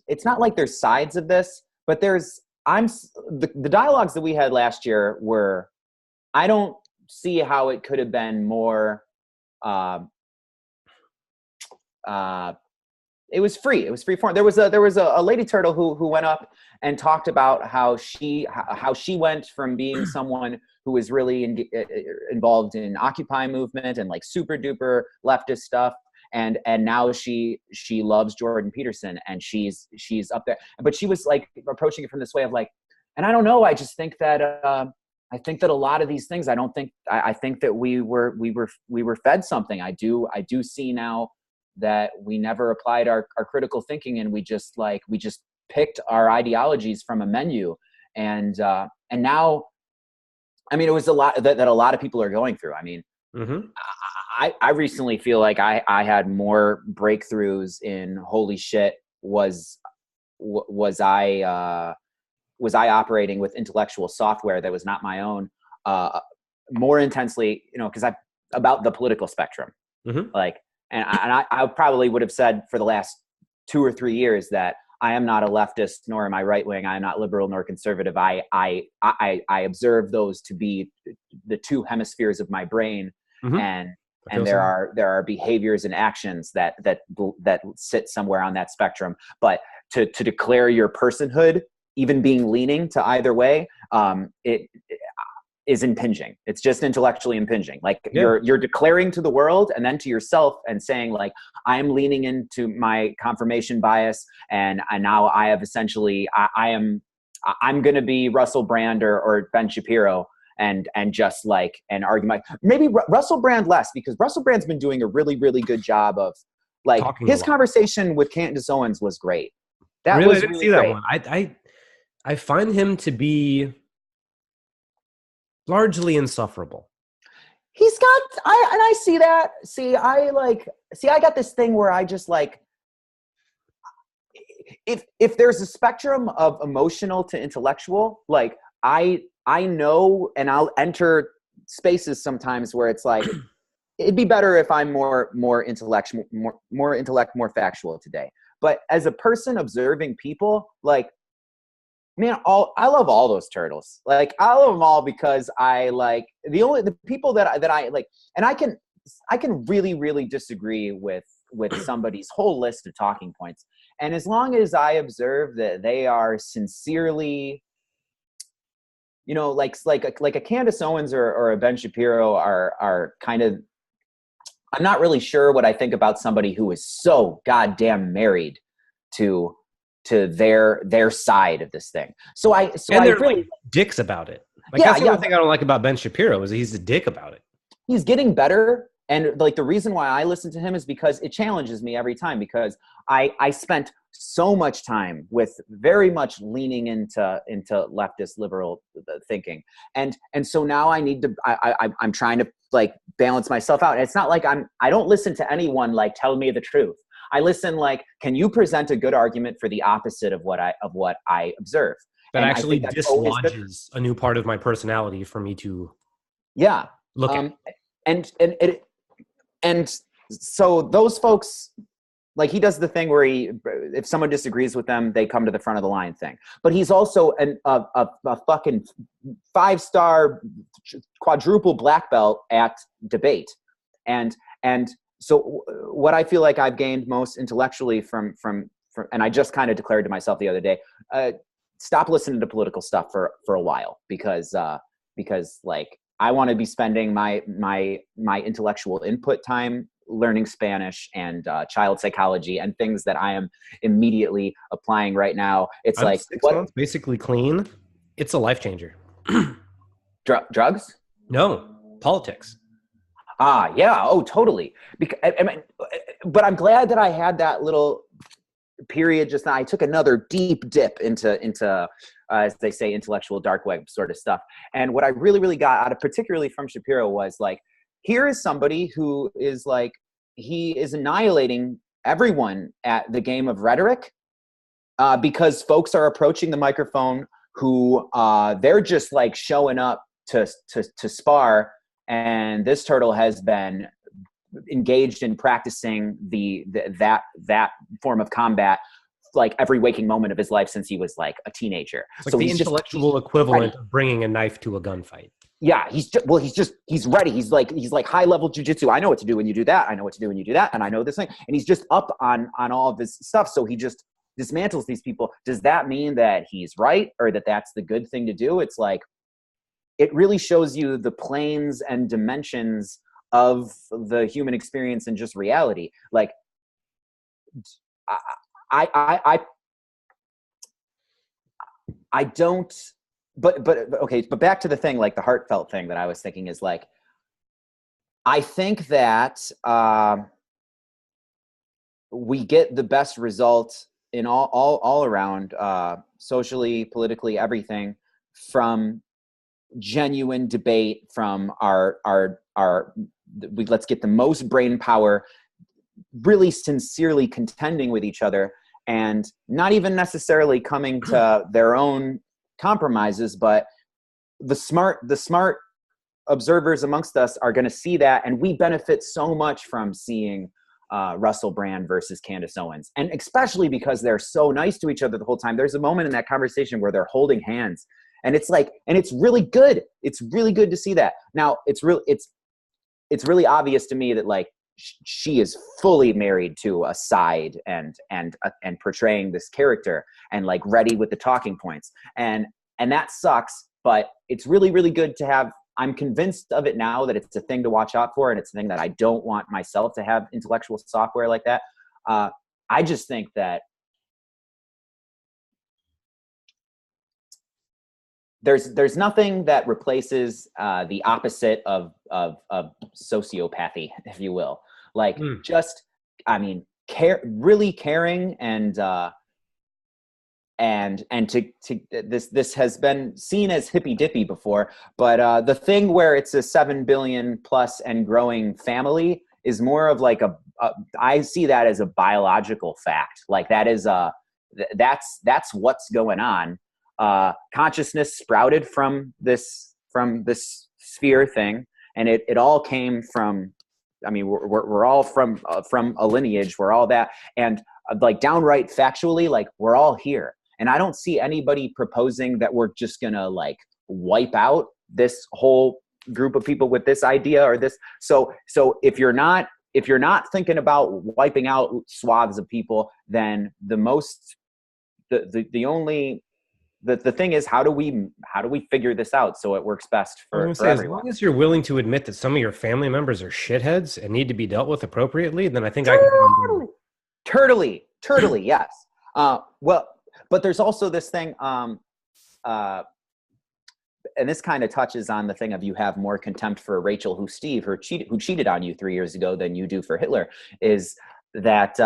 it's not like there's sides of this, but the dialogues that we had last year were, I don't see how it could have been more. It was free. It was free form. There was a lady turtle who went up and talked about how she went from being someone who was really involved in Occupy movement and like super duper leftist stuff, and now she loves Jordan Peterson, and she's up there. But she was like approaching it from this way of like, and I don't know. I just think that I think that a lot of these things, I think that we were fed something. I do see now that we never applied our critical thinking, and we just picked our ideologies from a menu, and now, I mean, it was a lot that a lot of people are going through. I mean, mm-hmm. I recently feel like I had more breakthroughs in holy shit, was I operating with intellectual software that was not my own more intensely, because about the political spectrum, Mm-hmm. like. And I probably would have said for the last 2 or 3 years that I am not a leftist, nor am I right wing. I am not liberal nor conservative. I observe those to be the 2 hemispheres of my brain, Mm-hmm. and there are behaviors and actions that sit somewhere on that spectrum. But to declare your personhood, even being leaning to either way, it is impinging. It's just intellectually impinging. Like, you're declaring to the world and then to yourself and saying like, I am leaning into my confirmation bias, and now I have essentially, I'm going to be Russell Brand or Ben Shapiro and just like, and argue maybe Russell Brand less, because Russell Brand's been doing a really, really good job of like, his conversation with Candace Owens was great. That really, was I didn't really see that great. one. I find him to be largely insufferable. he's got, I see that. I got this thing where I just like, if there's a spectrum of emotional to intellectual, like I know, and I'll enter spaces sometimes where it's like, it'd be better if I'm more intellectual, more factual today. But as a person observing people, like, man, I love all those turtles. Like, I love them all because I like the people that I like, and I can really, really disagree with somebody's whole list of talking points. And as long as I observe that they are sincerely, you know, like a Candace Owens or a Ben Shapiro are kind of, I'm not really sure what I think about somebody who is so goddamn married to their side of this thing. So they're really like dicks about it. Like, that's the only thing I don't like about Ben Shapiro is he's a dick about it. He's getting better. And like the reason why I listen to him is because it challenges me every time, because I spent so much time with very much leaning into leftist liberal thinking. And so now I need to, I'm trying to like balance myself out. And it's not like I don't listen to anyone like tell me the truth. I listen like, can you present a good argument for the opposite of what I observe? That actually dislodges a new part of my personality for me to look at. And so those folks, like, he does the thing where if someone disagrees with them, they come to the front of the line thing. But he's also a fucking 5-star quadruple black belt at debate. And so what I feel like I've gained most intellectually from and I just kind of declared to myself the other day, stop listening to political stuff for a while, because like, I want to be spending my intellectual input time learning Spanish and child psychology and things that I am immediately applying right now. It's like 6 months basically clean. It's a life changer. Drugs? No, politics. Yeah. Oh, totally. But I'm glad that I had that little period just now. I took another deep dip into as they say, intellectual dark web sort of stuff. And what I really, really got out of, particularly from Shapiro, was like, here is somebody who is like, he is annihilating everyone at the game of rhetoric, because folks are approaching the microphone who they're just like showing up to spar. And this turtle has been engaged in practicing that form of combat like every waking moment of his life since he was like a teenager. It's like so the intellectual equivalent of bringing a knife to a gunfight. Yeah, he's ready. He's like high level jujitsu. I know what to do when you do that. I know what to do when you do that. And I know this thing. And he's just up on all of this stuff. So he just dismantles these people. Does that mean that he's right, or that that's the good thing to do? It's like, it really shows you the planes and dimensions of the human experience and just reality. Like, I don't, but okay, but back to the thing, like the heartfelt thing that I was thinking is like, I think that we get the best result in all around, socially, politically, everything, from genuine debate, from let's get the most brain power, really sincerely contending with each other, and not even necessarily coming to their own compromises, but the smart observers amongst us are going to see that, and we benefit so much from seeing Russell Brand versus Candace Owens, and especially because they're so nice to each other the whole time. There's a moment in that conversation where they're holding hands, and it's like, and it's really good. It's really good to see that. Now, it's really obvious to me that like she is fully married to a side and portraying this character and like ready with the talking points, and that sucks, but it's really, really good to have. I'm convinced of it now that it's a thing to watch out for, and it's a thing that I don't want myself to have intellectual software like that. I just think that there's nothing that replaces the opposite of sociopathy, if you will. Like, just, I mean, really caring and and to this has been seen as hippy dippy before, but the thing where it's a 7 billion plus and growing family is more of like I see that as a biological fact. Like that is that's what's going on. Consciousness sprouted from this sphere thing, and it all came from. I mean, we're all from a lineage. We're all that, and like downright factually, like we're all here. And I don't see anybody proposing that we're just gonna like wipe out this whole group of people with this idea or this. So if you're not thinking about wiping out swaths of people, then the thing is, how do we figure this out so it works best for everyone? As long as you're willing to admit that some of your family members are shitheads and need to be dealt with appropriately, then I think I can. Turtly, yes. Well, but there's also this thing, and this kind of touches on the thing of you have more contempt for Rachel who cheated on you 3 years ago than you do for Hitler, is that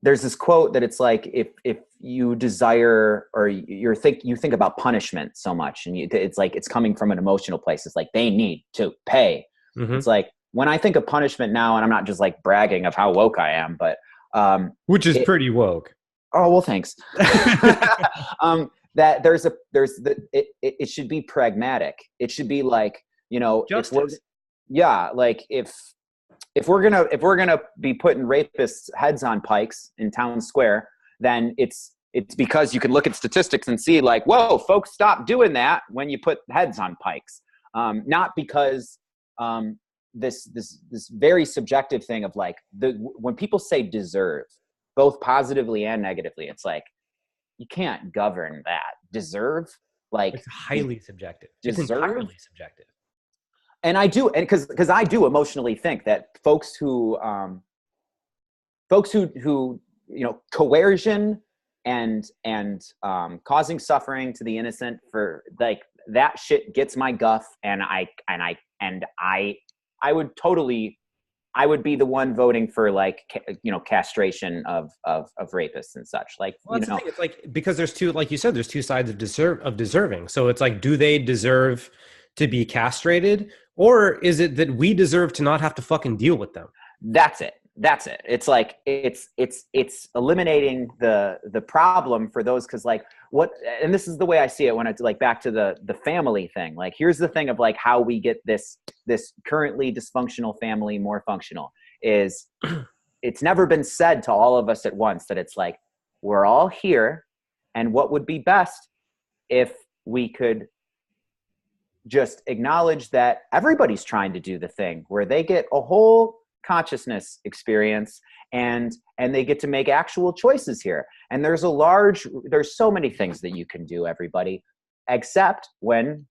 there's this quote that it's like if you desire or you think about punishment so much, and it's like it's coming from an emotional place. It's like they need to pay. Mm-hmm. It's like when I think of punishment now, and I'm not just like bragging of how woke I am, but which is pretty woke. Oh, well, thanks. That it should be pragmatic. It should be like, justice. Like if we're gonna be putting rapists' heads on pikes in town square, then it's because you can look at statistics and see like, whoa, folks, stop doing that when you put heads on pikes. Not because this very subjective thing of like when people say deserve, both positively and negatively, it's like you can't govern that. Deserve, like it's highly subjective. Deserve? It's entirely subjective. And I do, and because I do emotionally think that folks who coercion and causing suffering to the innocent, for like that shit gets my guff, and I would be the one voting for like castration of rapists and such. Like, well, that's the thing. It's like, because there's two, like you said, there's two sides of deserving. So it's like, do they deserve to be castrated, or is it that we deserve to not have to fucking deal with them? That's it. It's like it's eliminating the problem for those, because like what, and this is the way I see it when it's like back to the family thing. Like here's the thing of like how we get this currently dysfunctional family more functional is it's never been said to all of us at once that it's like we're all here, and what would be best if we could just acknowledge that everybody's trying to do the thing where they get a whole consciousness experience and they get to make actual choices here. And there's so many things that you can do, everybody, except when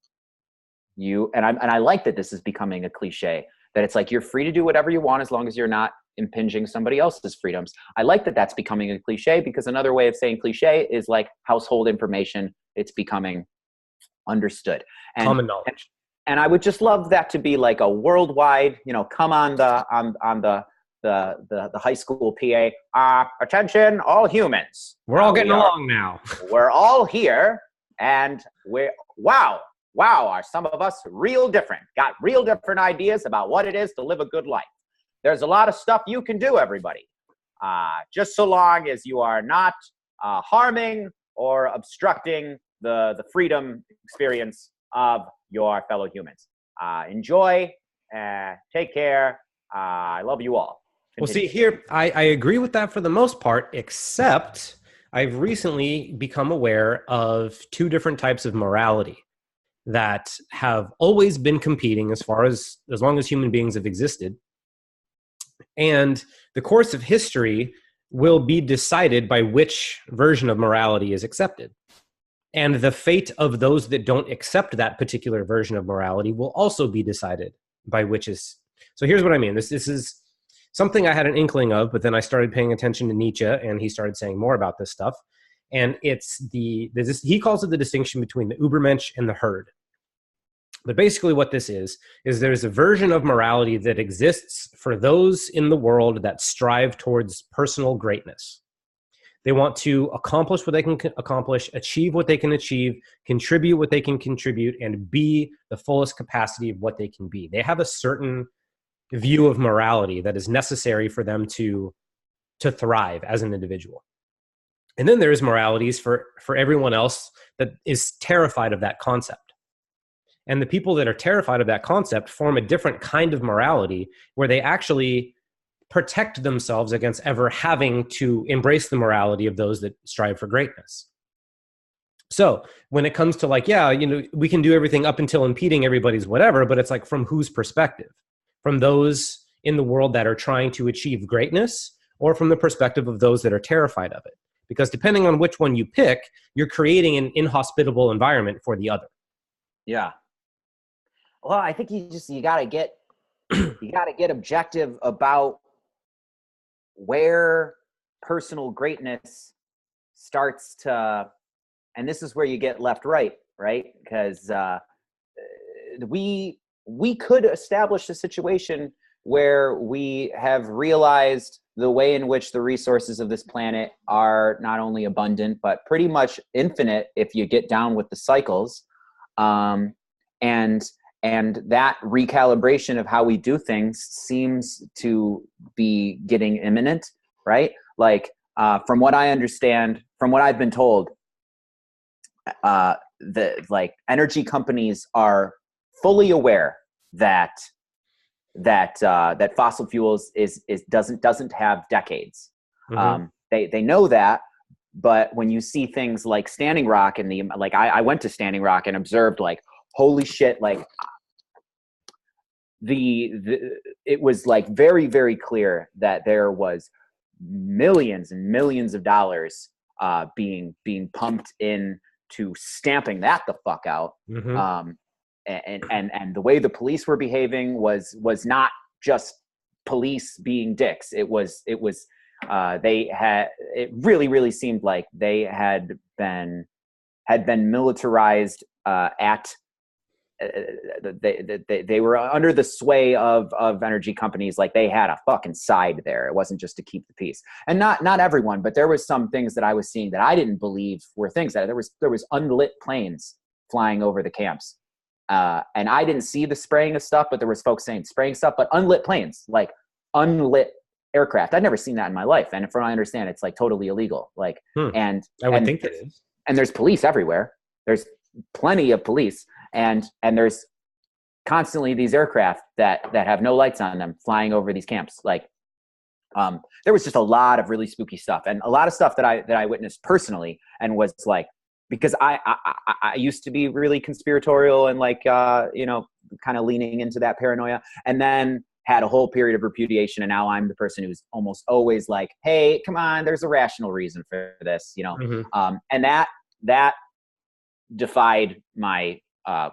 you, and I like that this is becoming a cliche, that it's like you're free to do whatever you want as long as you're not impinging somebody else's freedoms. I like that that's becoming a cliche, because another way of saying cliche is like household information. It's becoming understood and common knowledge. And I would just love that to be like a worldwide, come on the high school PA. Attention, all humans. We're all getting along now. We're all here, and wow, are some of us real different? Got real different ideas about what it is to live a good life. There's a lot of stuff you can do, everybody. Just so long as you are not harming or obstructing the freedom experience of your fellow humans. Enjoy, take care. I love you all. Continue. Well, see, here, I agree with that for the most part, except I've recently become aware of two different types of morality that have always been competing as long as human beings have existed. And the course of history will be decided by which version of morality is accepted. And the fate of those that don't accept that particular version of morality will also be decided by which is. So here's what I mean. This is something I had an inkling of, but then I started paying attention to Nietzsche, and he started saying more about this stuff. And it's he calls it the distinction between the Übermensch and the herd. But basically what this is there's a version of morality that exists for those in the world that strive towards personal greatness. They want to accomplish what they can accomplish, achieve what they can achieve, contribute what they can contribute, and be the fullest capacity of what they can be. They have a certain view of morality that is necessary for them to thrive as an individual. And then there's moralities for everyone else that is terrified of that concept. And the people that are terrified of that concept form a different kind of morality where they actually protect themselves against ever having to embrace the morality of those that strive for greatness. So when it comes to like, yeah, we can do everything up until impeding everybody's whatever, but it's like from whose perspective? From those in the world that are trying to achieve greatness, or from the perspective of those that are terrified of it? Because depending on which one you pick, you're creating an inhospitable environment for the other. Yeah. Well, I think you got to get objective about where personal greatness starts to, and this is where you get left right, because we could establish a situation where we have realized the way in which the resources of this planet are not only abundant, but pretty much infinite if you get down with the cycles. And that recalibration of how we do things seems to be getting imminent, right? Like, from what I understand, from what I've been told, the energy companies are fully aware that fossil fuels doesn't have decades. Mm-hmm. They know that, but when you see things like Standing Rock and I went to Standing Rock and observed like, holy shit, like it was like very, very clear that there was millions and millions of dollars being pumped in to stamping that the fuck out. Mm-hmm. And the way the police were behaving was not just police being dicks. It really, really seemed like they had been militarized they were under the sway of energy companies. Like they had a fucking side there. It wasn't just to keep the peace. And not everyone, but there was some things that I was seeing that I didn't believe were things. That there was unlit planes flying over the camps. And I didn't see the spraying of stuff, but there was folks saying spraying stuff, but unlit planes, like unlit aircraft. I'd never seen that in my life. And from what I understand, it's like totally illegal. Like, and I would think it is. And there's police everywhere. There's plenty of police. And there's constantly these aircraft that have no lights on them flying over these camps. Like, there was just a lot of really spooky stuff, and a lot of stuff that I witnessed personally, and was like, because I used to be really conspiratorial and like, kind of leaning into that paranoia, and then had a whole period of repudiation. And now I'm the person who's almost always like, hey, come on, there's a rational reason for this, Mm-hmm. And that defied my,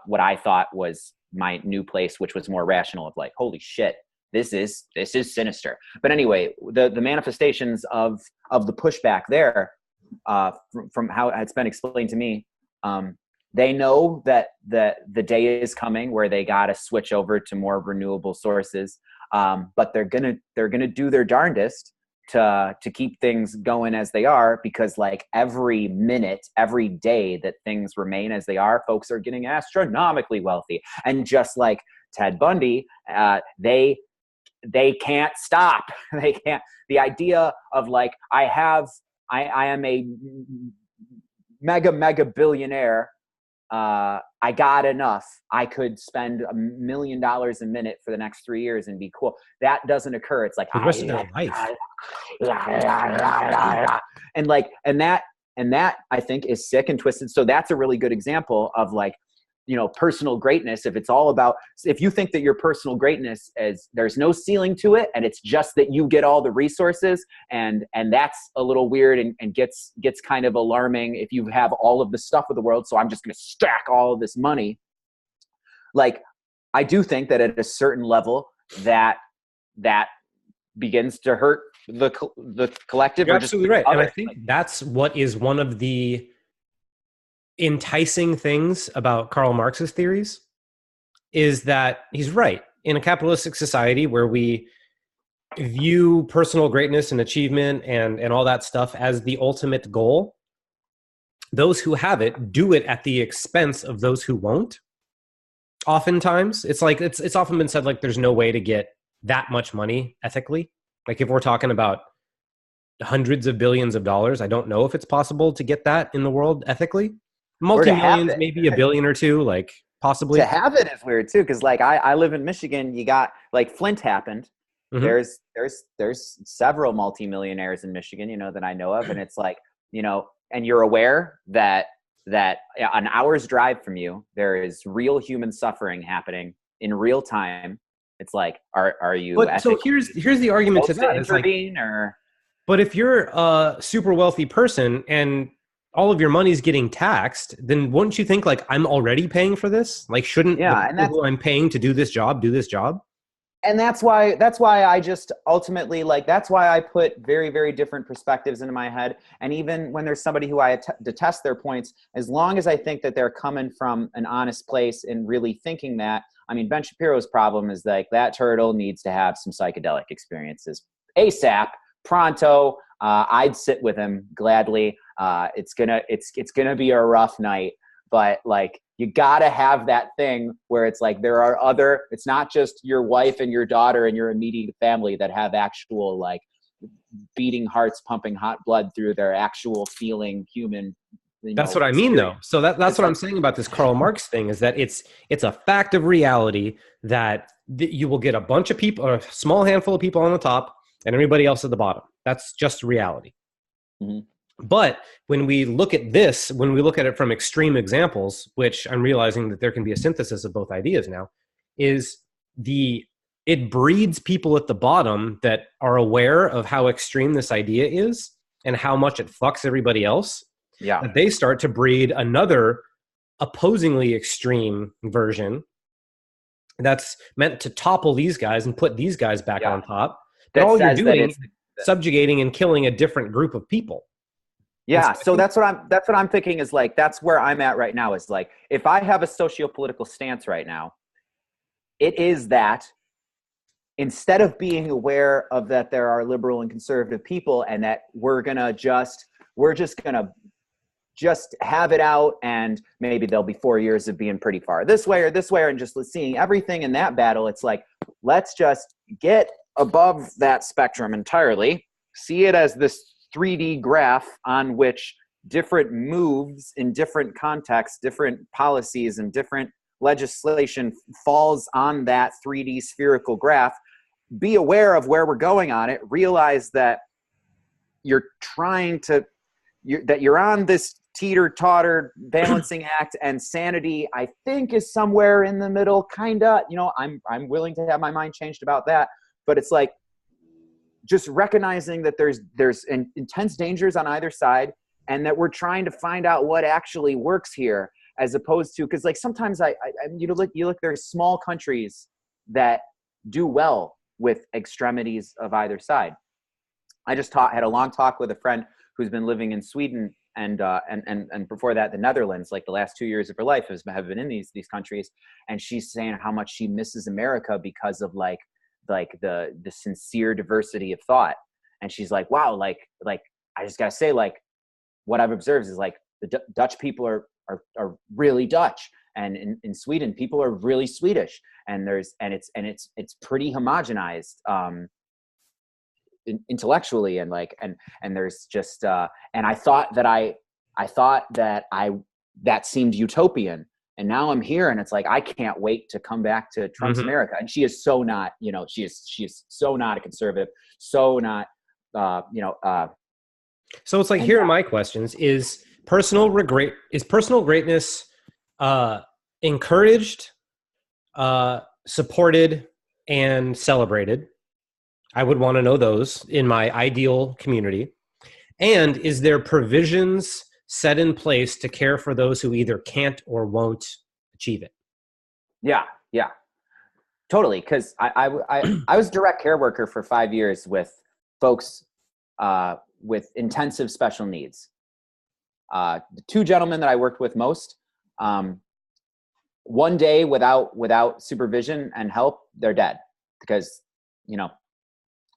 what I thought was my new place, which was more rational, of like, holy shit, this is sinister. But anyway, the manifestations of the pushback there, from how it's been explained to me, they know that the day is coming where they got to switch over to more renewable sources, but they're gonna do their darndest to keep things going as they are, because like every minute, every day that things remain as they are, folks are getting astronomically wealthy. And just like Ted Bundy, they can't stop. They can't. The idea of like, I am a mega billionaire. I got enough. I could spend $1 million a minute for the next 3 years and be cool. That doesn't occur. It's like The rest of their life. And that I think is sick and twisted. So that's a really good example of like, personal greatness. If you think that your personal greatness is, there's no ceiling to it, and it's just that you get all the resources, and that's a little weird and gets kind of alarming if you have all of the stuff of the world. So I'm just going to stack all of this money. Like, I do think that at a certain level that begins to hurt the collective. You're absolutely right. And I think like, that's what is one of the enticing things about Karl Marx's theories, is that he's right. In a capitalistic society where we view personal greatness and achievement and all that stuff as the ultimate goal, those who have it do it at the expense of those who won't. Oftentimes, it's like it's often been said like there's no way to get that much money ethically. Like if we're talking about hundreds of billions of dollars, I don't know if it's possible to get that in the world ethically. Or to have Multi-millions, it. maybe a billion or two, like possibly. To have it is weird too, because like I live in Michigan. You got like Flint happened. Mhm. There's several multimillionaires in Michigan, that I know of, and it's like, and you're aware that an hour's drive from you there is real human suffering happening in real time. It's like, are you But so ethically here's the argument to supposed to that is like, intervene, or but if you're a super wealthy person and all of your money's getting taxed, then wouldn't you think like I'm already paying for this? Like, shouldn't the yeah, and people who I'm paying to do this job do this job? that's why I just ultimately, like, that's why I put very, very different perspectives into my head. And even when there's somebody who I detest their points, as long as I think that they're coming from an honest place and really thinking that, I mean, Ben Shapiro's problem is like that turtle needs to have some psychedelic experiences ASAP, pronto. I'd sit with him gladly. It's gonna be a rough night, but like, you gotta have that thing where it's like there are it's not just your wife and your daughter and your immediate family that have actual like beating hearts, pumping hot blood through their actual feeling human, That's what I mean, though. experience. So that's It's what I'm like, saying about this Karl Marx thing is that it's a fact of reality that you will get a bunch of people, or a small handful of people on the top, and everybody else at the bottom. That's just reality. mm-hmm. But when we look at this, when we look at it from extreme examples, which I'm realizing that there can be a synthesis of both ideas now, is it breeds people at the bottom that are aware of how extreme this idea is and how much it fucks everybody else. Yeah. That they start to breed another opposingly extreme version that's meant to topple these guys and put these guys back on top. But That all you're says that doing it's, is subjugating and killing a different group of people. yeah. So that's what I'm thinking is like, that's where I'm at right now is like, if I have a socio-political stance right now, it is that instead of being aware of that there are liberal and conservative people and that we're just gonna have it out, and maybe there'll be 4 years of being pretty far this way and just seeing everything in that battle. It's like, let's just get above that spectrum entirely, see it as this 3D graph on which different moves in different contexts, different policies and different legislation falls on that 3D spherical graph. Be aware of where we're going on it, realize that you're on this teeter-totter balancing act, and sanity, I think, is somewhere in the middle, kinda. I'm willing to have my mind changed about that, but it's like just recognizing that there's intense dangers on either side, and that we're trying to find out what actually works here, as opposed to, because like sometimes you look, there's small countries that do well with extremities of either side. I just had a long talk with a friend who's been living in Sweden and before that the Netherlands. Like the last 2 years of her life have been in these countries, and she's saying how much she misses America because of like the sincere diversity of thought. And she's like, wow, like I just gotta say, like, what I've observed is like the Dutch people are really Dutch, and in Sweden people are really Swedish, and it's pretty homogenized intellectually, and like and there's just and I thought that seemed utopian, and now I'm here and it's like I can't wait to come back to Trump's America. And she is so not, she is so not a conservative, so not So it's like, here are my questions: is personal greatness encouraged, supported, and celebrated? I would want to know those in my ideal community. And is there provisions set in place to care for those who either can't or won't achieve it? Yeah, totally. Because I was a direct care worker for 5 years with folks with intensive special needs. The two gentlemen that I worked with most, one day without supervision and help, they're dead because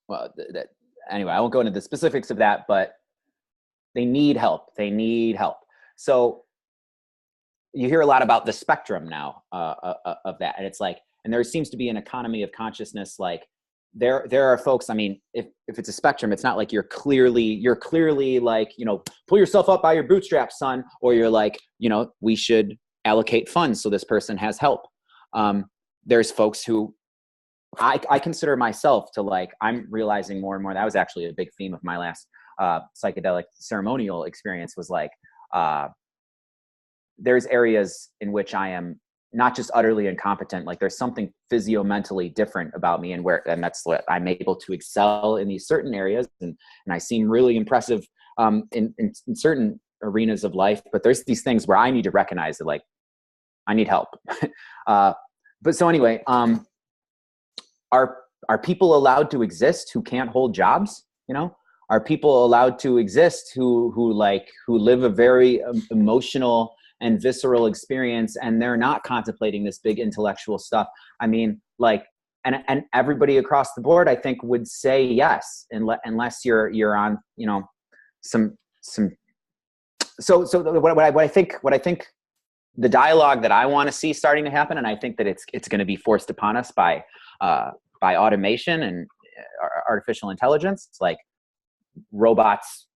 well, anyway, I won't go into the specifics of that, but they need help. They need help. So you hear a lot about the spectrum now of that. And it's like, and there seems to be an economy of consciousness. Like there are folks, I mean, if it's a spectrum, it's not like you're clearly like, you know, pull yourself up by your bootstraps, son, or you're like, you know, we should allocate funds so this person has help. There's folks who I consider myself to, like, I'm realizing more and more, that was actually a big theme of my last psychedelic ceremonial experience, was like, there's areas in which I am not just utterly incompetent, like there's something physio-mentally different about me, and that's what I'm able to excel in these certain areas. And I seem really impressive in certain arenas of life, but there's these things where I need to recognize that, like, I need help. But so anyway, are people allowed to exist who can't hold jobs? You know, are people allowed to exist who live a very emotional and visceral experience, and they're not contemplating this big intellectual stuff? I mean, like, and everybody across the board, I think, would say yes, unless you're on, you know, some. So what I think the dialogue that I want to see starting to happen, and I think that it's going to be forced upon us by automation and artificial intelligence, like robots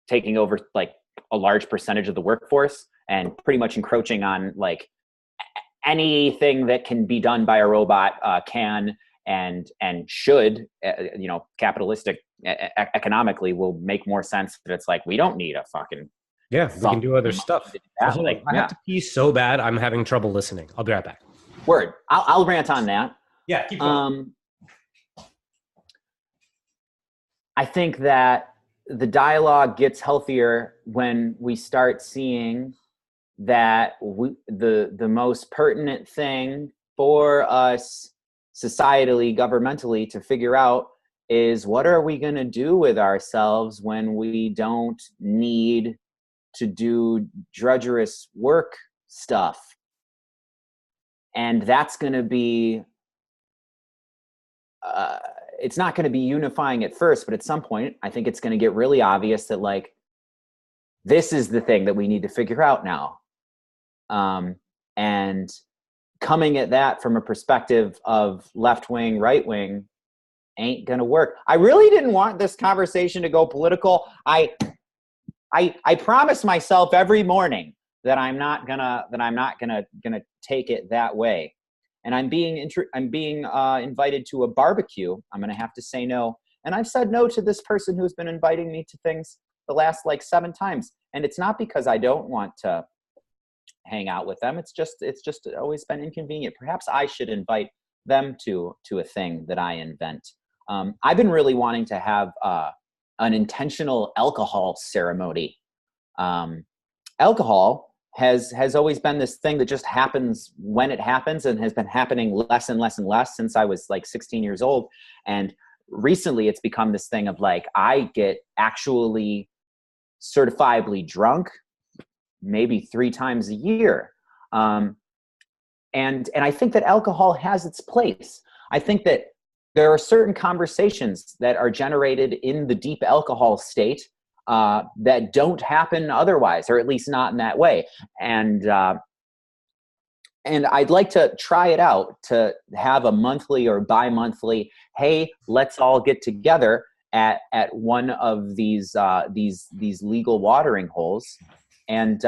taking over like a large percentage of the workforce and pretty much encroaching on, like, anything that can be done by a robot can and should, you know, capitalistic economically will make more sense. That it's like, we don't need a fucking we can do other stuff. Also, like, I have to pee so bad, I'm having trouble listening. I'll be right back. Word. I'll rant on that. Yeah, keep going. I think that the dialogue gets healthier when we start seeing that the most pertinent thing for us societally, governmentally, to figure out is, what are we going to do with ourselves when we don't need to do drudgerous work stuff? And that's going to be, it's not going to be unifying at first, but at some point, I think it's going to get really obvious that, like, this is the thing that we need to figure out now. And coming at that from a perspective of left wing, right wing, ain't going to work. I really didn't want this conversation to go political. I promise myself every morning that I'm not gonna take it that way. And I'm being invited to a barbecue. I'm gonna have to say no. And I've said no to this person who's been inviting me to things the last, like, 7 times. And it's not because I don't want to hang out with them. It's just always been inconvenient. Perhaps I should invite them to a thing that I invent. I've been really wanting to have an intentional alcohol ceremony. Alcohol has always been this thing that just happens when it happens, and has been happening less and less and less since I was like 16 years old. And recently it's become this thing of, like, I get actually certifiably drunk maybe 3 times a year. And I think that alcohol has its place. I think that there are certain conversations that are generated in the deep alcohol state that don't happen otherwise, or at least not in that way. And I'd like to try it out, to have a monthly or bi-monthly, hey, let's all get together at one of these legal watering holes, and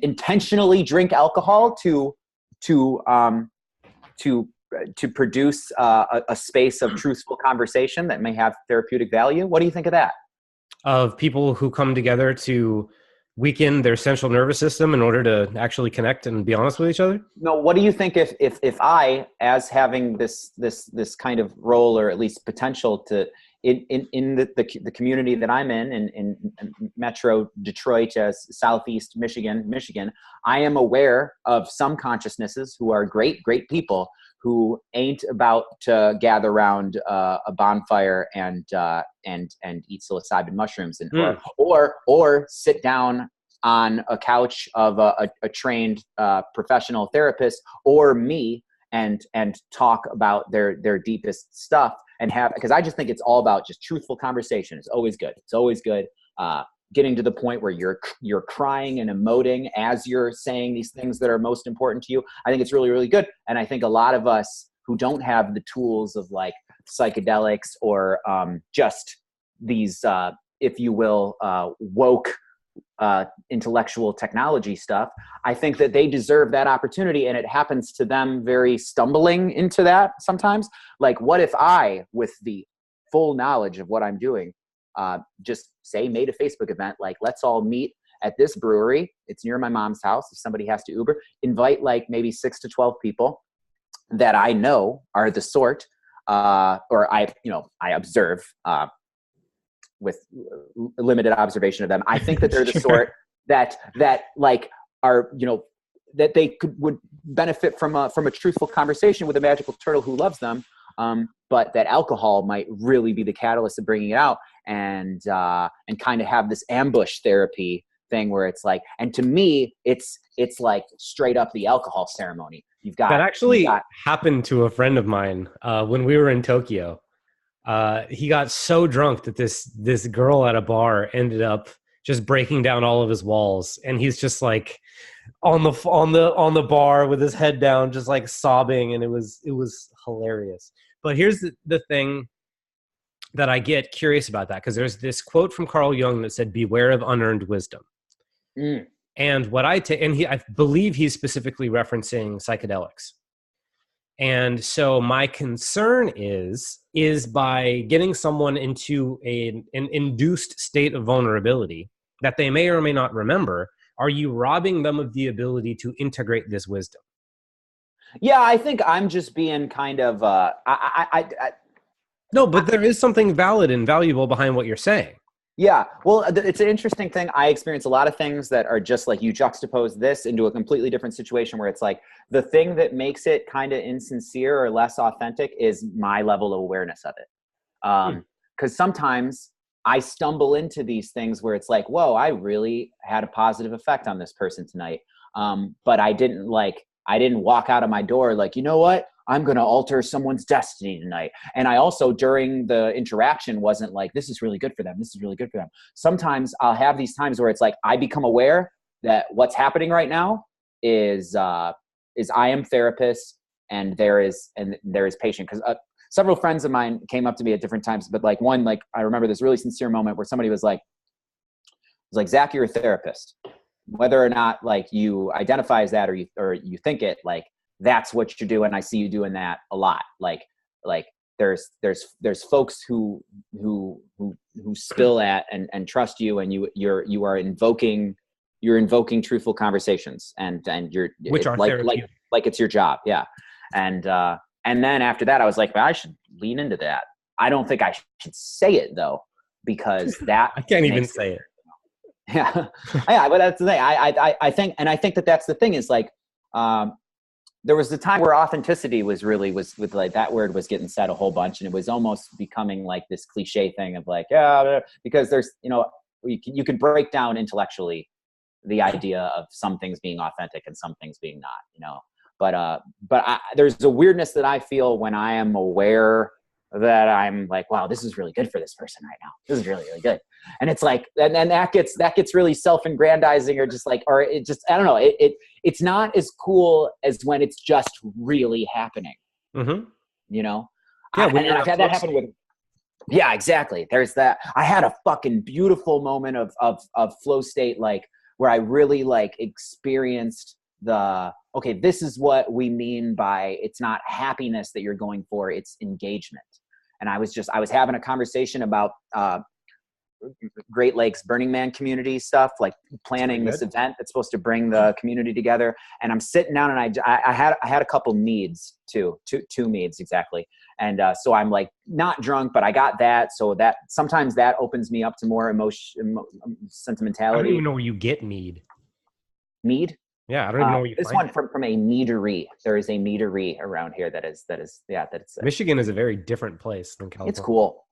intentionally drink alcohol to produce a space of truthful conversation that may have therapeutic value. What do you think of that? Of people who come together to weaken their central nervous system in order to actually connect and be honest with each other? No, what do you think if I, as having this kind of role, or at least potential to, in the community that I'm in Metro Detroit, Southeast Michigan, I am aware of some consciousnesses who are great people who ain't about to gather around a bonfire and eat psilocybin mushrooms, and or sit down on a couch of a trained professional therapist, or me, and talk about their deepest stuff. and because I just think it's all about just truthful conversation. It's always good. It's always good. Getting to the point where you're crying and emoting as you're saying these things that are most important to you. I think it's really, really good. And I think a lot of us who don't have the tools of like psychedelics or just these, if you will, woke intellectual technology stuff, I think that they deserve that opportunity, and it happens to them very stumbling into that sometimes. Like, what if I, with the full knowledge of what I'm doing, just say made a Facebook event, like, let's all meet at this brewery. It's near my mom's house. If somebody has to Uber, invite like maybe 6 to 12 people that I know are the sort, or I observe, with limited observation of them. I think that they're the sort that like are, that they would benefit from a truthful conversation with a magical turtle who loves them. But that alcohol might really be the catalyst of bringing it out, and kind of have this ambush therapy thing where it's like, and to me, it's like straight up the alcohol ceremony. That actually happened to a friend of mine when we were in Tokyo. He got so drunk that this girl at a bar ended up just breaking down all of his walls, and he's just like on the bar with his head down, just like sobbing, and it was hilarious. But here's the thing that I get curious about that, because there's this quote from Carl Jung that said, "Beware of unearned wisdom." Mm. And what I believe he's specifically referencing psychedelics. And so my concern is by getting someone into an induced state of vulnerability that they may or may not remember, are you robbing them of the ability to integrate this wisdom? Yeah, I think I'm just being kind of, no, but there is something valid and valuable behind what you're saying. Yeah, well, it's an interesting thing. I experience a lot of things that are just like, you juxtapose this into a completely different situation where it's like the thing that makes it kind of insincere or less authentic is my level of awareness of it. Because sometimes I stumble into these things where it's like, whoa, I really had a positive effect on this person tonight. But I didn't walk out of my door like, you know what? I'm going to alter someone's destiny tonight. And I also, during the interaction, wasn't like, this is really good for them. This is really good for them. Sometimes I'll have these times where it's like, I become aware that what's happening right now is I am therapist, and there is patient. Because several friends of mine came up to me at different times, but like one, like I remember this really sincere moment where somebody was like, Zach, you're a therapist. Whether or not like you identify as that or you think it, like, that's what you're doing. I see you doing that a lot. Like there's folks who spill at and trust you, and you are invoking truthful conversations, and which are like it's your job. Yeah. And then after that I was like, well, I should lean into that. I don't think I should say it though, because that I can't even say it. Yeah. Yeah. But that's the thing. I think that that's the thing is like, there was a time where authenticity was with like that word was getting said a whole bunch, and it was almost becoming like this cliche thing of like, yeah, because there's, you can break down intellectually the idea of some things being authentic and some things being not, but there's a weirdness that I feel when I am aware that I'm like, wow, this is really good for this person right now. This is really, really good. And it's like, and then that gets really self-aggrandizing, or just like, or it just, I don't know. It's not as cool as when it's just really happening. Mm-hmm. Yeah. And I've had that happen with, yeah, exactly. There's that. I had a fucking beautiful moment of flow state, like where I really like experienced okay, this is what we mean by, it's not happiness that you're going for, it's engagement. And I was having a conversation about Great Lakes Burning Man community stuff, like planning this event that's supposed to bring the community together. And I'm sitting down, and I had a couple meads too, two meads exactly. And so I'm like not drunk, but I got that. So that sometimes that opens me up to more emotion, sentimentality. I don't even know where you get mead. Mead? Yeah, I don't even know where you this find one from a meadery. There is a meadery around here that is Michigan is a very different place than California. It's cool.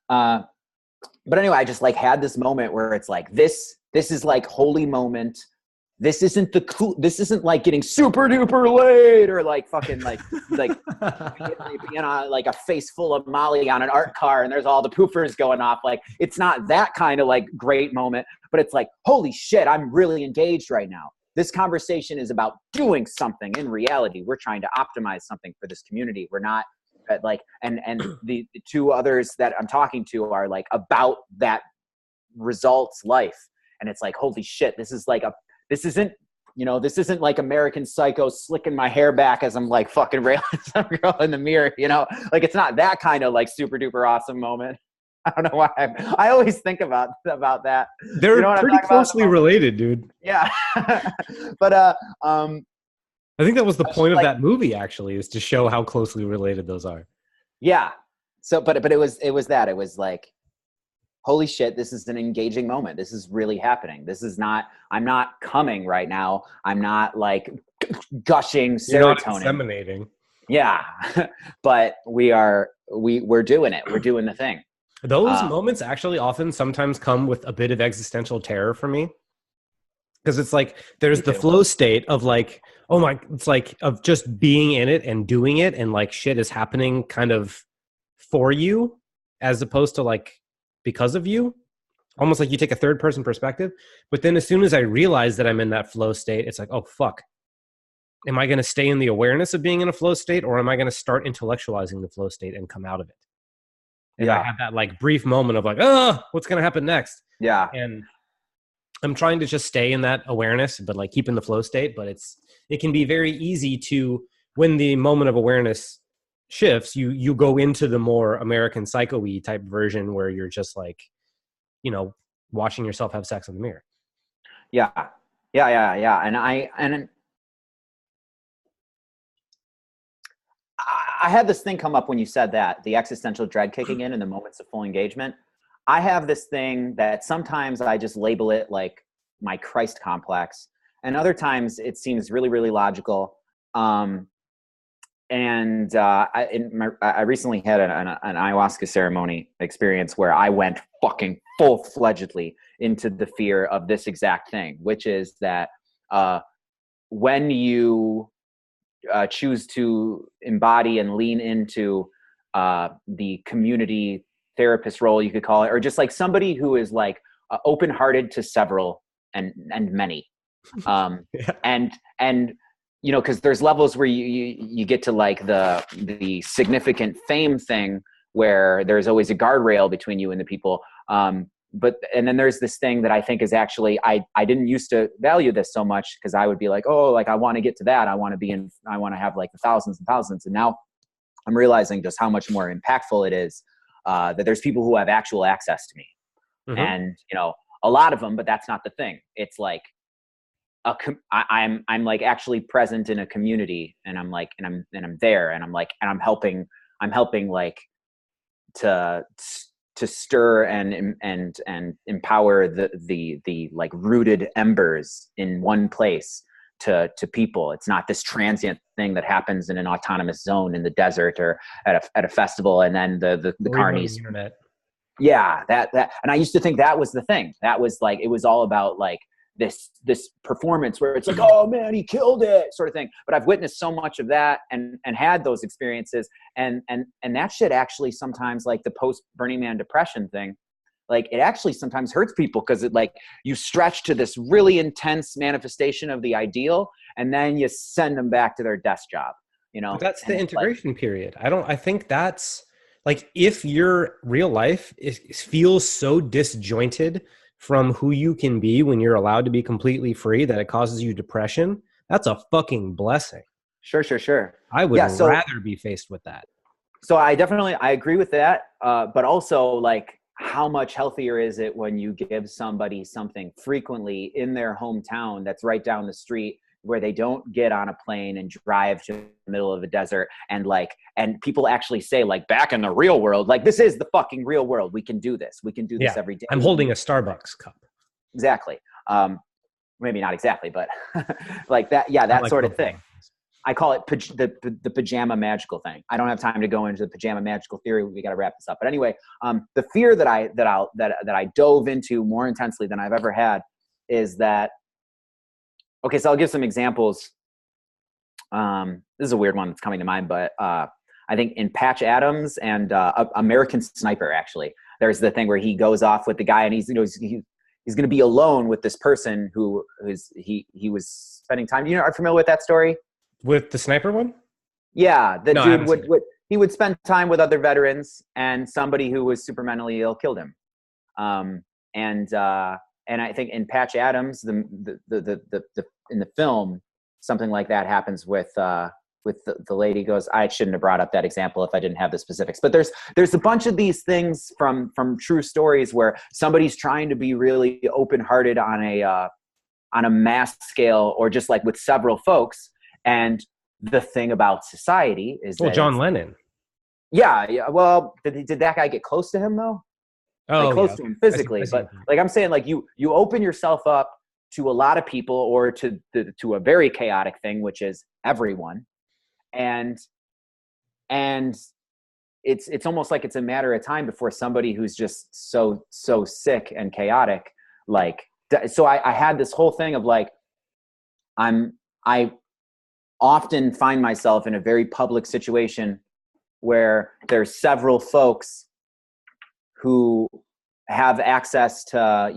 But anyway, I just like had this moment where it's like this is like holy moment this isn't the cool, this isn't like getting super duper laid or like fucking like being on like a face full of Molly on an art car and there's all the poofers going off. Like, it's not that kind of like great moment, but it's like, holy shit, I'm really engaged right now. This conversation is about doing something in reality. We're trying to optimize something for this community. We're not like, and the two others that I'm talking to are like about that results life. And it's like, holy shit, this isn't like American Psycho slicking my hair back as I'm like fucking railing some girl in the mirror, like it's not that kind of like super duper awesome moment. I don't know why I always think about that. They're pretty closely related, dude. Yeah. But I think that was the point of that movie, actually, is to show how closely related those are. Yeah. So, but it was like, holy shit, this is an engaging moment. This is really happening. I'm not coming right now. I'm not like gushing serotonin. You're not disseminating. Yeah. But we're doing it. We're doing the thing. Those moments actually often sometimes come with a bit of existential terror for me. Because it's like, there's the flow state of like, it's like of just being in it and doing it and like shit is happening kind of for you as opposed to like because of you, almost like you take a third person perspective. But then as soon as I realize that I'm in that flow state, it's like, oh, fuck. Am I going to stay in the awareness of being in a flow state, or am I going to start intellectualizing the flow state and come out of it? And I have that like brief moment of like, what's going to happen next? Yeah. And I'm trying to just stay in that awareness, but like keep in the flow state. But it can be very easy to, when the moment of awareness shifts, you go into the more American Psycho-y type version where you're just like, watching yourself have sex in the mirror. Yeah. And I had this thing come up when you said that, the existential dread kicking in the moments of full engagement. I have this thing that sometimes I just label it like my Christ complex, and other times it seems really, really logical. I recently had an ayahuasca ceremony experience where I went fucking full-fledgedly into the fear of this exact thing, which is that when you choose to embody and lean into the community therapist role, you could call it, or just like somebody who is like open-hearted to several and many, and because there's levels where you get to like the significant fame thing where there's always a guardrail between you and the people. And then there's this thing that I think is actually, I didn't used to value this so much because I would be like, oh, like I want to get to that. I want to have like the thousands and thousands. And now I'm realizing just how much more impactful it is that there's people who have actual access to me. Mm-hmm. And, a lot of them, but that's not the thing. It's like, I'm like actually present in a community, and I'm like, and I'm there, and I'm like, and I'm helping like to stir and empower the like rooted embers in one place to people. It's not this transient thing that happens in an autonomous zone in the desert or at a festival, and then the carnies. Yeah, that and I used to think that was the thing. That was like, it was all about like this performance where it's like, oh man, he killed it, sort of thing. But I've witnessed so much of that and had those experiences, and that shit actually sometimes, like the post Burning Man depression thing, like it actually sometimes hurts people because it like you stretch to this really intense manifestation of the ideal, and then you send them back to their desk job. But that's the integration period. I think that's like, if your real life feels so disjointed from who you can be when you're allowed to be completely free that it causes you depression, that's a fucking blessing. Sure. I would rather be faced with that. So I agree with that. But also, like, how much healthier is it when you give somebody something frequently in their hometown that's right down the street, where they don't get on a plane and drive to the middle of a desert, and people actually say, like, back in the real world, like, this is the fucking real world. We can do this. We can do this every day. I'm holding a Starbucks cup. Exactly. Maybe not exactly, but like that. Yeah, that sort of thing. I call it the pajama magical thing. I don't have time to go into the pajama magical theory. We got to wrap this up. But anyway, the fear that I dove into more intensely than I've ever had is that Okay, so I'll give some examples. This is a weird one that's coming to mind, but I think in Patch Adams and American Sniper, actually, there's the thing where he goes off with the guy, and he's going to be alone with this person who he was spending time. Are you familiar with that story? With the sniper one? Yeah, the No, dude would spend time with other veterans, and somebody who was super mentally ill killed him. And I think in Patch Adams, the in the film, something like that happens with the lady goes, I shouldn't have brought up that example if I didn't have the specifics. But there's a bunch of these things from true stories where somebody's trying to be really open-hearted on a mass scale, or just like with several folks. And the thing about society is that John Lennon. Yeah. Well, did that guy get close to him though? Oh, close to him physically, I see. but like I'm saying, like you open yourself up to a lot of people, or to a very chaotic thing, which is everyone, and it's almost like it's a matter of time before somebody who's just so sick and chaotic, like, so I had this whole thing of like, I often find myself in a very public situation where there's several folks who have access to,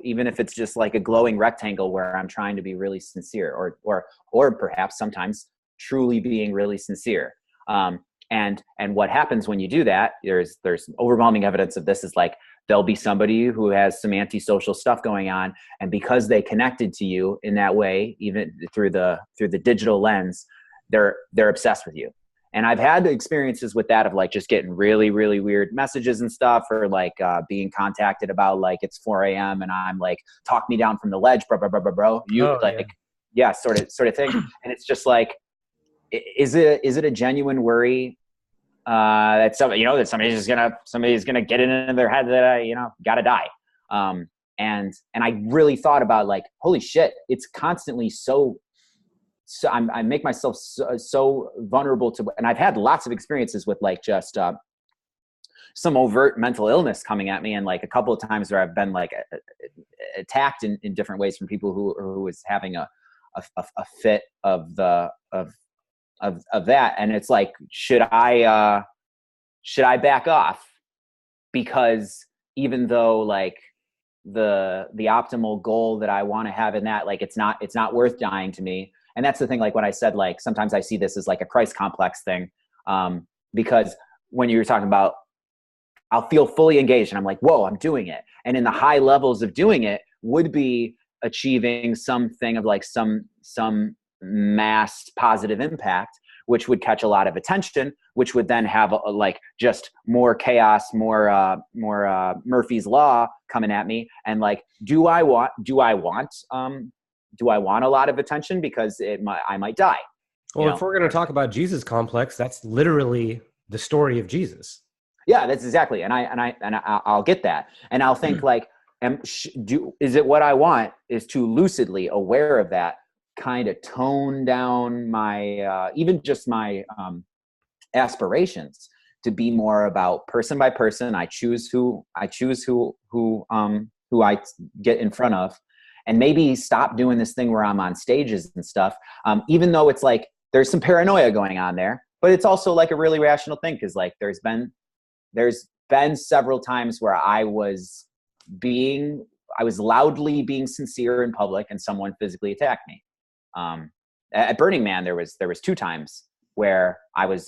even if it's just like a glowing rectangle where I'm trying to be really sincere, or perhaps sometimes truly being really sincere. And what happens when you do that, there's overwhelming evidence of this, is like, there'll be somebody who has some antisocial stuff going on, and because they connected to you in that way, even through the digital lens, they're obsessed with you. And I've had experiences with that, of like just getting really, really weird messages and stuff, or like being contacted about like, it's 4 a.m. and I'm like, talk me down from the ledge, bro. Yeah, sort of thing. And it's just like, is it a genuine worry that somebody's gonna get it into their head that I gotta die? And I really thought about like, holy shit, it's constantly so I make myself so vulnerable to, and I've had lots of experiences with like just some overt mental illness coming at me, and like a couple of times where I've been like attacked in different ways from people who was having a fit of that, and it's like, should I back off? Because even though like the optimal goal that I want to have in that, like it's not worth dying to me. And that's the thing, like when I said, like, sometimes I see this as like a Christ complex thing, because when you were talking about, I'll feel fully engaged and I'm like, whoa, I'm doing it. And in the high levels of doing it would be achieving something of like some mass positive impact, which would catch a lot of attention, which would then have like just more chaos, more Murphy's Law coming at me. And like, do I want a lot of attention, because I might die? Well, if we're going to talk about Jesus complex, that's literally the story of Jesus. Yeah, that's exactly. And I'll get that. And I'll think like, is it what I want is to lucidly aware of that, kind of tone down my, even just my aspirations to be more about person by person. I choose who I get in front of, and maybe stop doing this thing where I'm on stages and stuff. Even though it's like, there's some paranoia going on there, but it's also like a really rational thing. Cause like, there's been several times where I was loudly being sincere in public and someone physically attacked me. At Burning Man, there was 2 times where I was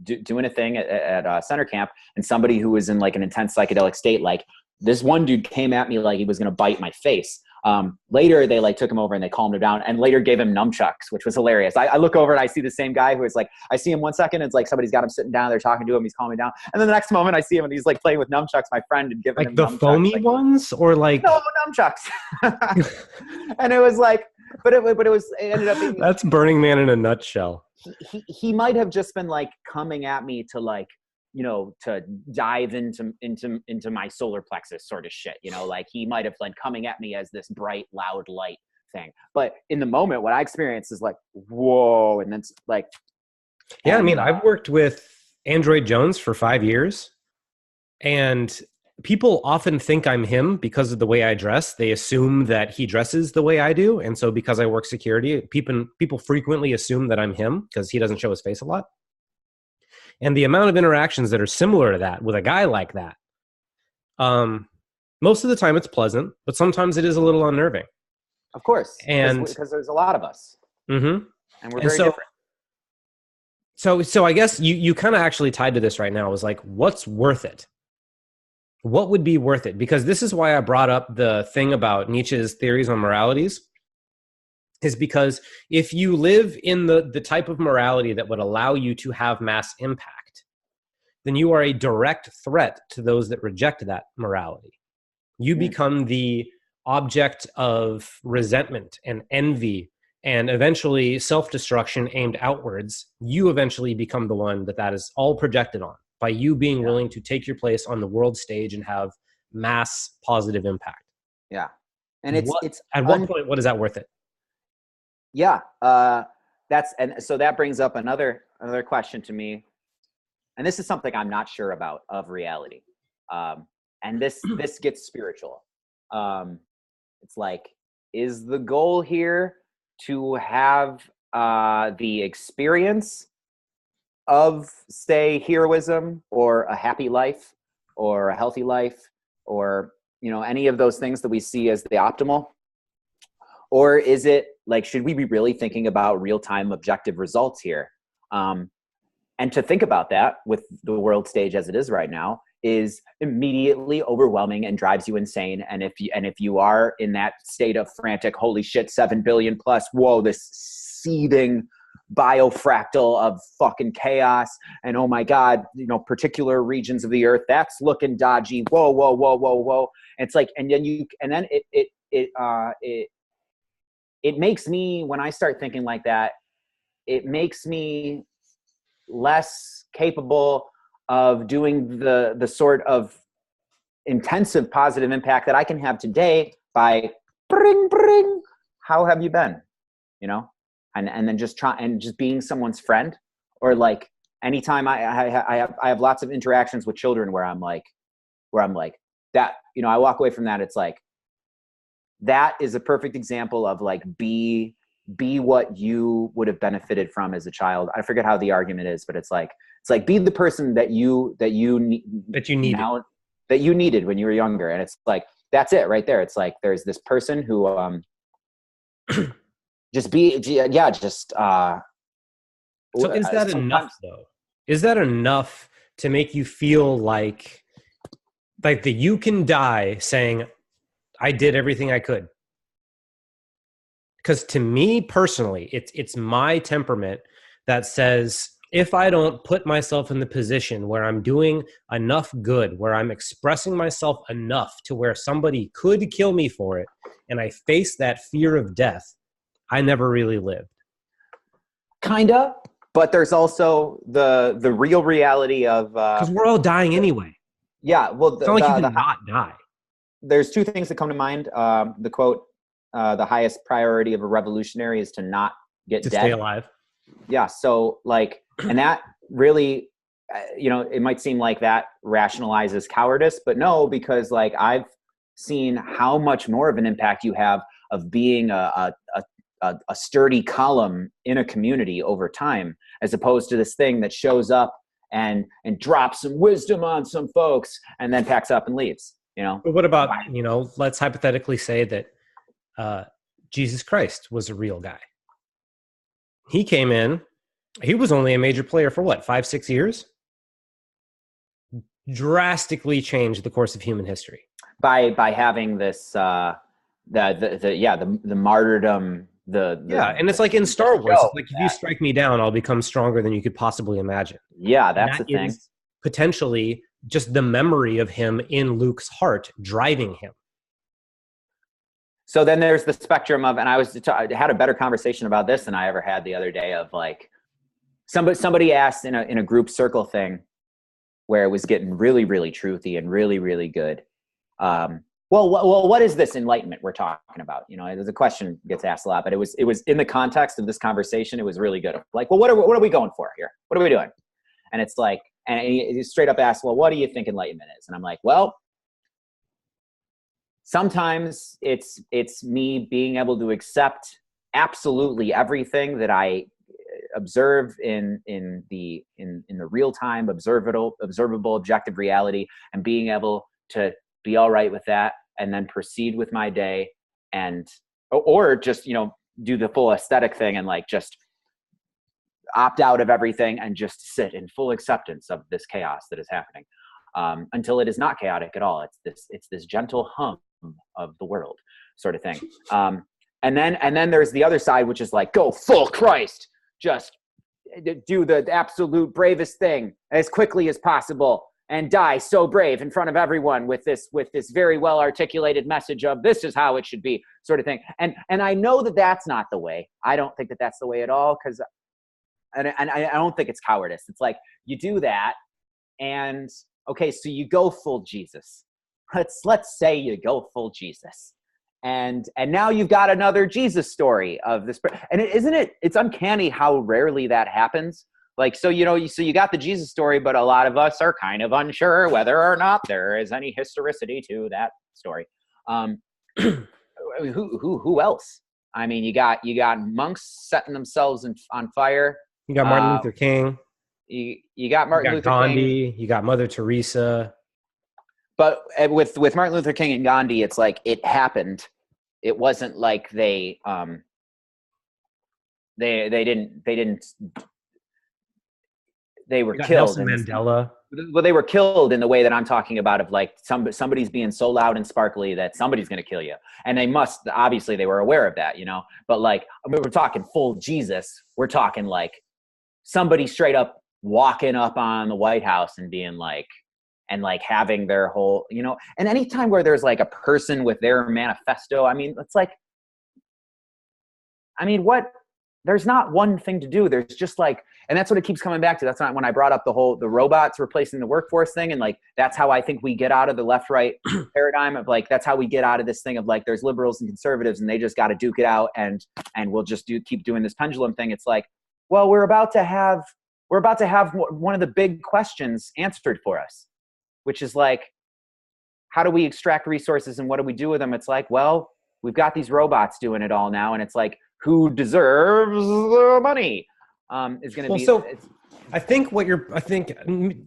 doing a thing at center camp, and somebody who was in like an intense psychedelic state, like this one dude came at me like he was going to bite my face. Later they like took him over and they calmed him down, and later gave him nunchucks, which was hilarious. I look over and I see the same guy who is like, I see him 1 second, and it's like somebody's got him sitting down, they're talking to him, he's calming down. And then the next moment I see him and he's like playing with nunchucks, my friend, and giving like him the nunchucks, foamy ones, or like no, nunchucks. And it was like, it ended up being, that's Burning Man in a nutshell. He might have just been like coming at me to like, to dive into my solar plexus sort of shit, like he might have been coming at me as this bright, loud light thing. But in the moment, what I experienced is like, whoa. And then it's like, yeah, I mean, I've worked with Android Jones for 5 years, and people often think I'm him because of the way I dress. They assume that he dresses the way I do. And so because I work security, people frequently assume that I'm him because he doesn't show his face a lot. And the amount of interactions that are similar to that with a guy like that, most of the time it's pleasant, but sometimes it is a little unnerving. Of course, And because there's a lot of us, mm-hmm. and we're very different. So I guess you kind of actually tied to this right now is like, what's worth it? What would be worth it? Because this is why I brought up the thing about Nietzsche's theories on moralities, is because if you live in the type of morality that would allow you to have mass impact, then you are a direct threat to those that reject that morality. You become the object of resentment and envy and eventually self-destruction aimed outwards. You eventually become the one that is all projected on by you being willing to take your place on the world stage and have mass positive impact. Yeah. And it's at what point, what is that worth it? Yeah. So that brings up another question to me. And this is something I'm not sure about of reality. And this gets spiritual. It's like, is the goal here to have the experience of, say, heroism or a happy life or a healthy life or, any of those things that we see as the optimal? Or is it like, should we be really thinking about real-time objective results here? And to think about that with the world stage as it is right now is immediately overwhelming and drives you insane. And if you are in that state of frantic, holy shit, 7 billion plus, whoa, this seething biofractal of fucking chaos, and oh my God, particular regions of the earth, that's looking dodgy. Whoa, whoa, whoa, whoa, whoa. And it's like, and then it makes me, when I start thinking like that, it makes me less capable of doing the sort of intensive positive impact that I can have today by bring, how have you been? And then just being someone's friend, or like anytime I have lots of interactions with children where I'm like that, I walk away from that. It's like, that is a perfect example of like, be what you would have benefited from as a child. I forget how the argument is, but it's like be the person that you needed when you were younger. And it's like, that's it right there. It's like, there's this person who so is that enough though? Is that enough to make you feel like that you can die saying, I did everything I could? Because to me personally, it's my temperament that says, if I don't put myself in the position where I'm doing enough good, where I'm expressing myself enough to where somebody could kill me for it, and I face that fear of death, I never really lived. Kinda, but there's also the real reality of because we're all dying anyway. Yeah, well, it's not like you can not die. There's two things that come to mind. The quote, the highest priority of a revolutionary is to not get dead. Stay alive. Yeah. So like, and that really, it might seem like that rationalizes cowardice, but no, because like I've seen how much more of an impact you have of being a sturdy column in a community over time, as opposed to this thing that shows up and drops some wisdom on some folks and then packs up and leaves. But what about, let's hypothetically say that Jesus Christ was a real guy. He came in, he was only a major player for what, 5-6 years? Drastically changed the course of human history. By having this, the martyrdom, and it's like in Star Wars, it's like, if you strike me down, I'll become stronger than you could possibly imagine. Yeah, that's the thing. Potentially just the memory of him in Luke's heart driving him. So then there's the spectrum of, and I had a better conversation about this than I ever had the other day, of like, somebody asked in a group circle thing where it was getting really, really truthy and really, really good. What is this enlightenment we're talking about? There's a question gets asked a lot, but it was in the context of this conversation, it was really good. Like, well, what are we going for here? What are we doing? And it's like, and he straight up asked, well, what do you think enlightenment is? And I'm like, well, sometimes it's me being able to accept absolutely everything that I observe in the real time observable objective reality, and being able to be all right with that and then proceed with my day, and or just do the full aesthetic thing and like just opt out of everything and just sit in full acceptance of this chaos that is happening, until it is not chaotic at all. It's this gentle hum of the world sort of thing. And then there's the other side, which is like, go full Christ, just do the absolute bravest thing as quickly as possible and die so brave in front of everyone with this very well articulated message of this is how it should be, sort of thing. And I know that that's not the way. I don't think that that's the way at all, because and I don't think it's cowardice. It's like, you do that, and okay, so you go full Jesus. Let's say you go full Jesus. And now you've got another Jesus story of this. And it's uncanny how rarely that happens. Like, so you got the Jesus story, but a lot of us are kind of unsure whether or not there is any historicity to that story. Who else? I mean, you got monks setting themselves on fire. You got Martin Luther King. You got Martin Luther Gandhi. King. You got Mother Teresa. But with Martin Luther King and Gandhi, it's like it happened. It wasn't like they were killed. Nelson Mandela. Well, they were killed in the way that I'm talking about, of like somebody's being so loud and sparkly that somebody's going to kill you. And they were aware of that, but like, we're talking full Jesus. We're talking like somebody straight up walking up on the White House and being like, and like having their whole, and anytime where there's like a person with their manifesto, I mean, it's like, there's not one thing to do. There's just like, and that's what it keeps coming back to. That's not when I brought up the robots replacing the workforce thing. And like, that's how I think we get out of the left-right paradigm of like, that's how we get out of this thing of like, there's liberals and conservatives and they just got to duke it out. And we'll just keep doing this pendulum thing. It's like, well, we're about to have one of the big questions answered for us, which is like, how do we extract resources and what do we do with them? It's like, well, we've got these robots doing it all now. And it's like, who deserves the money? Is going to be. So I think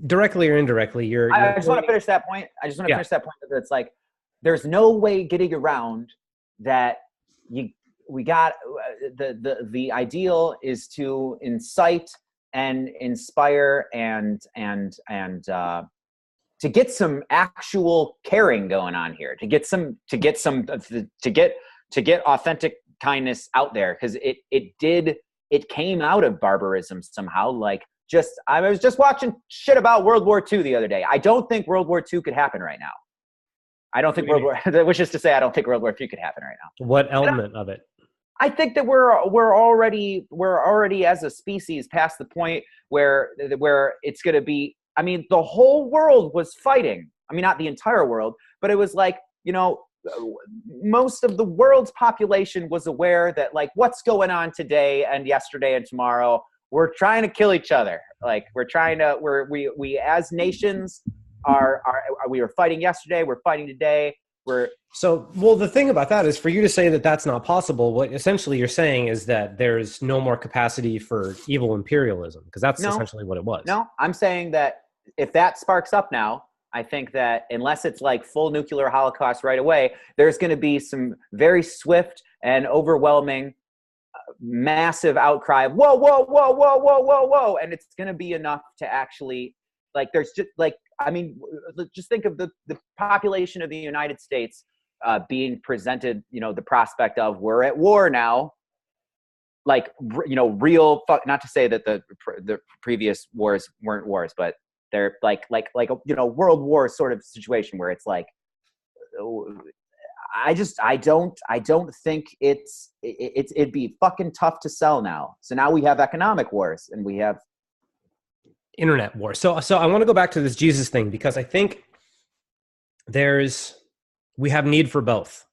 directly or indirectly, I just want to finish that point. Finish that point. That it's like, there's no way getting around that. We got the ideal is to incite and inspire and to get some actual caring going on here, to get authentic kindness out there, because it came out of barbarism somehow. Like, I was just watching shit about World War II the other day. I don't think World War II could happen right now. I don't think which is to say, I don't think World War II could happen right now. What element of it? I think that we're already as a species past the point where it's going to be. I mean, the whole world was fighting. I mean, not the entire world, but it was like, most of the world's population was aware that like what's going on today and yesterday and tomorrow, we're trying to kill each other. Like we as nations we were fighting yesterday. We're fighting today. The thing about that is, for you to say that that's not possible, what essentially you're saying is that there's no more capacity for evil imperialism, because that's essentially what it was. No, I'm saying that if that sparks up now, I think that unless it's like full nuclear holocaust right away, there's going to be some very swift and overwhelming, massive outcry of whoa, whoa, whoa, whoa, whoa, whoa, whoa. And it's going to be enough to actually, like, there's just like, I mean, just think of the population of the United States being presented, the prospect of we're at war now. Like, real, not to say that the previous wars weren't wars, but they're like a World War sort of situation where it's like, I don't think it'd be fucking tough to sell now. So now we have economic wars and we have internet war. So I want to go back to this Jesus thing, because I think we have need for both,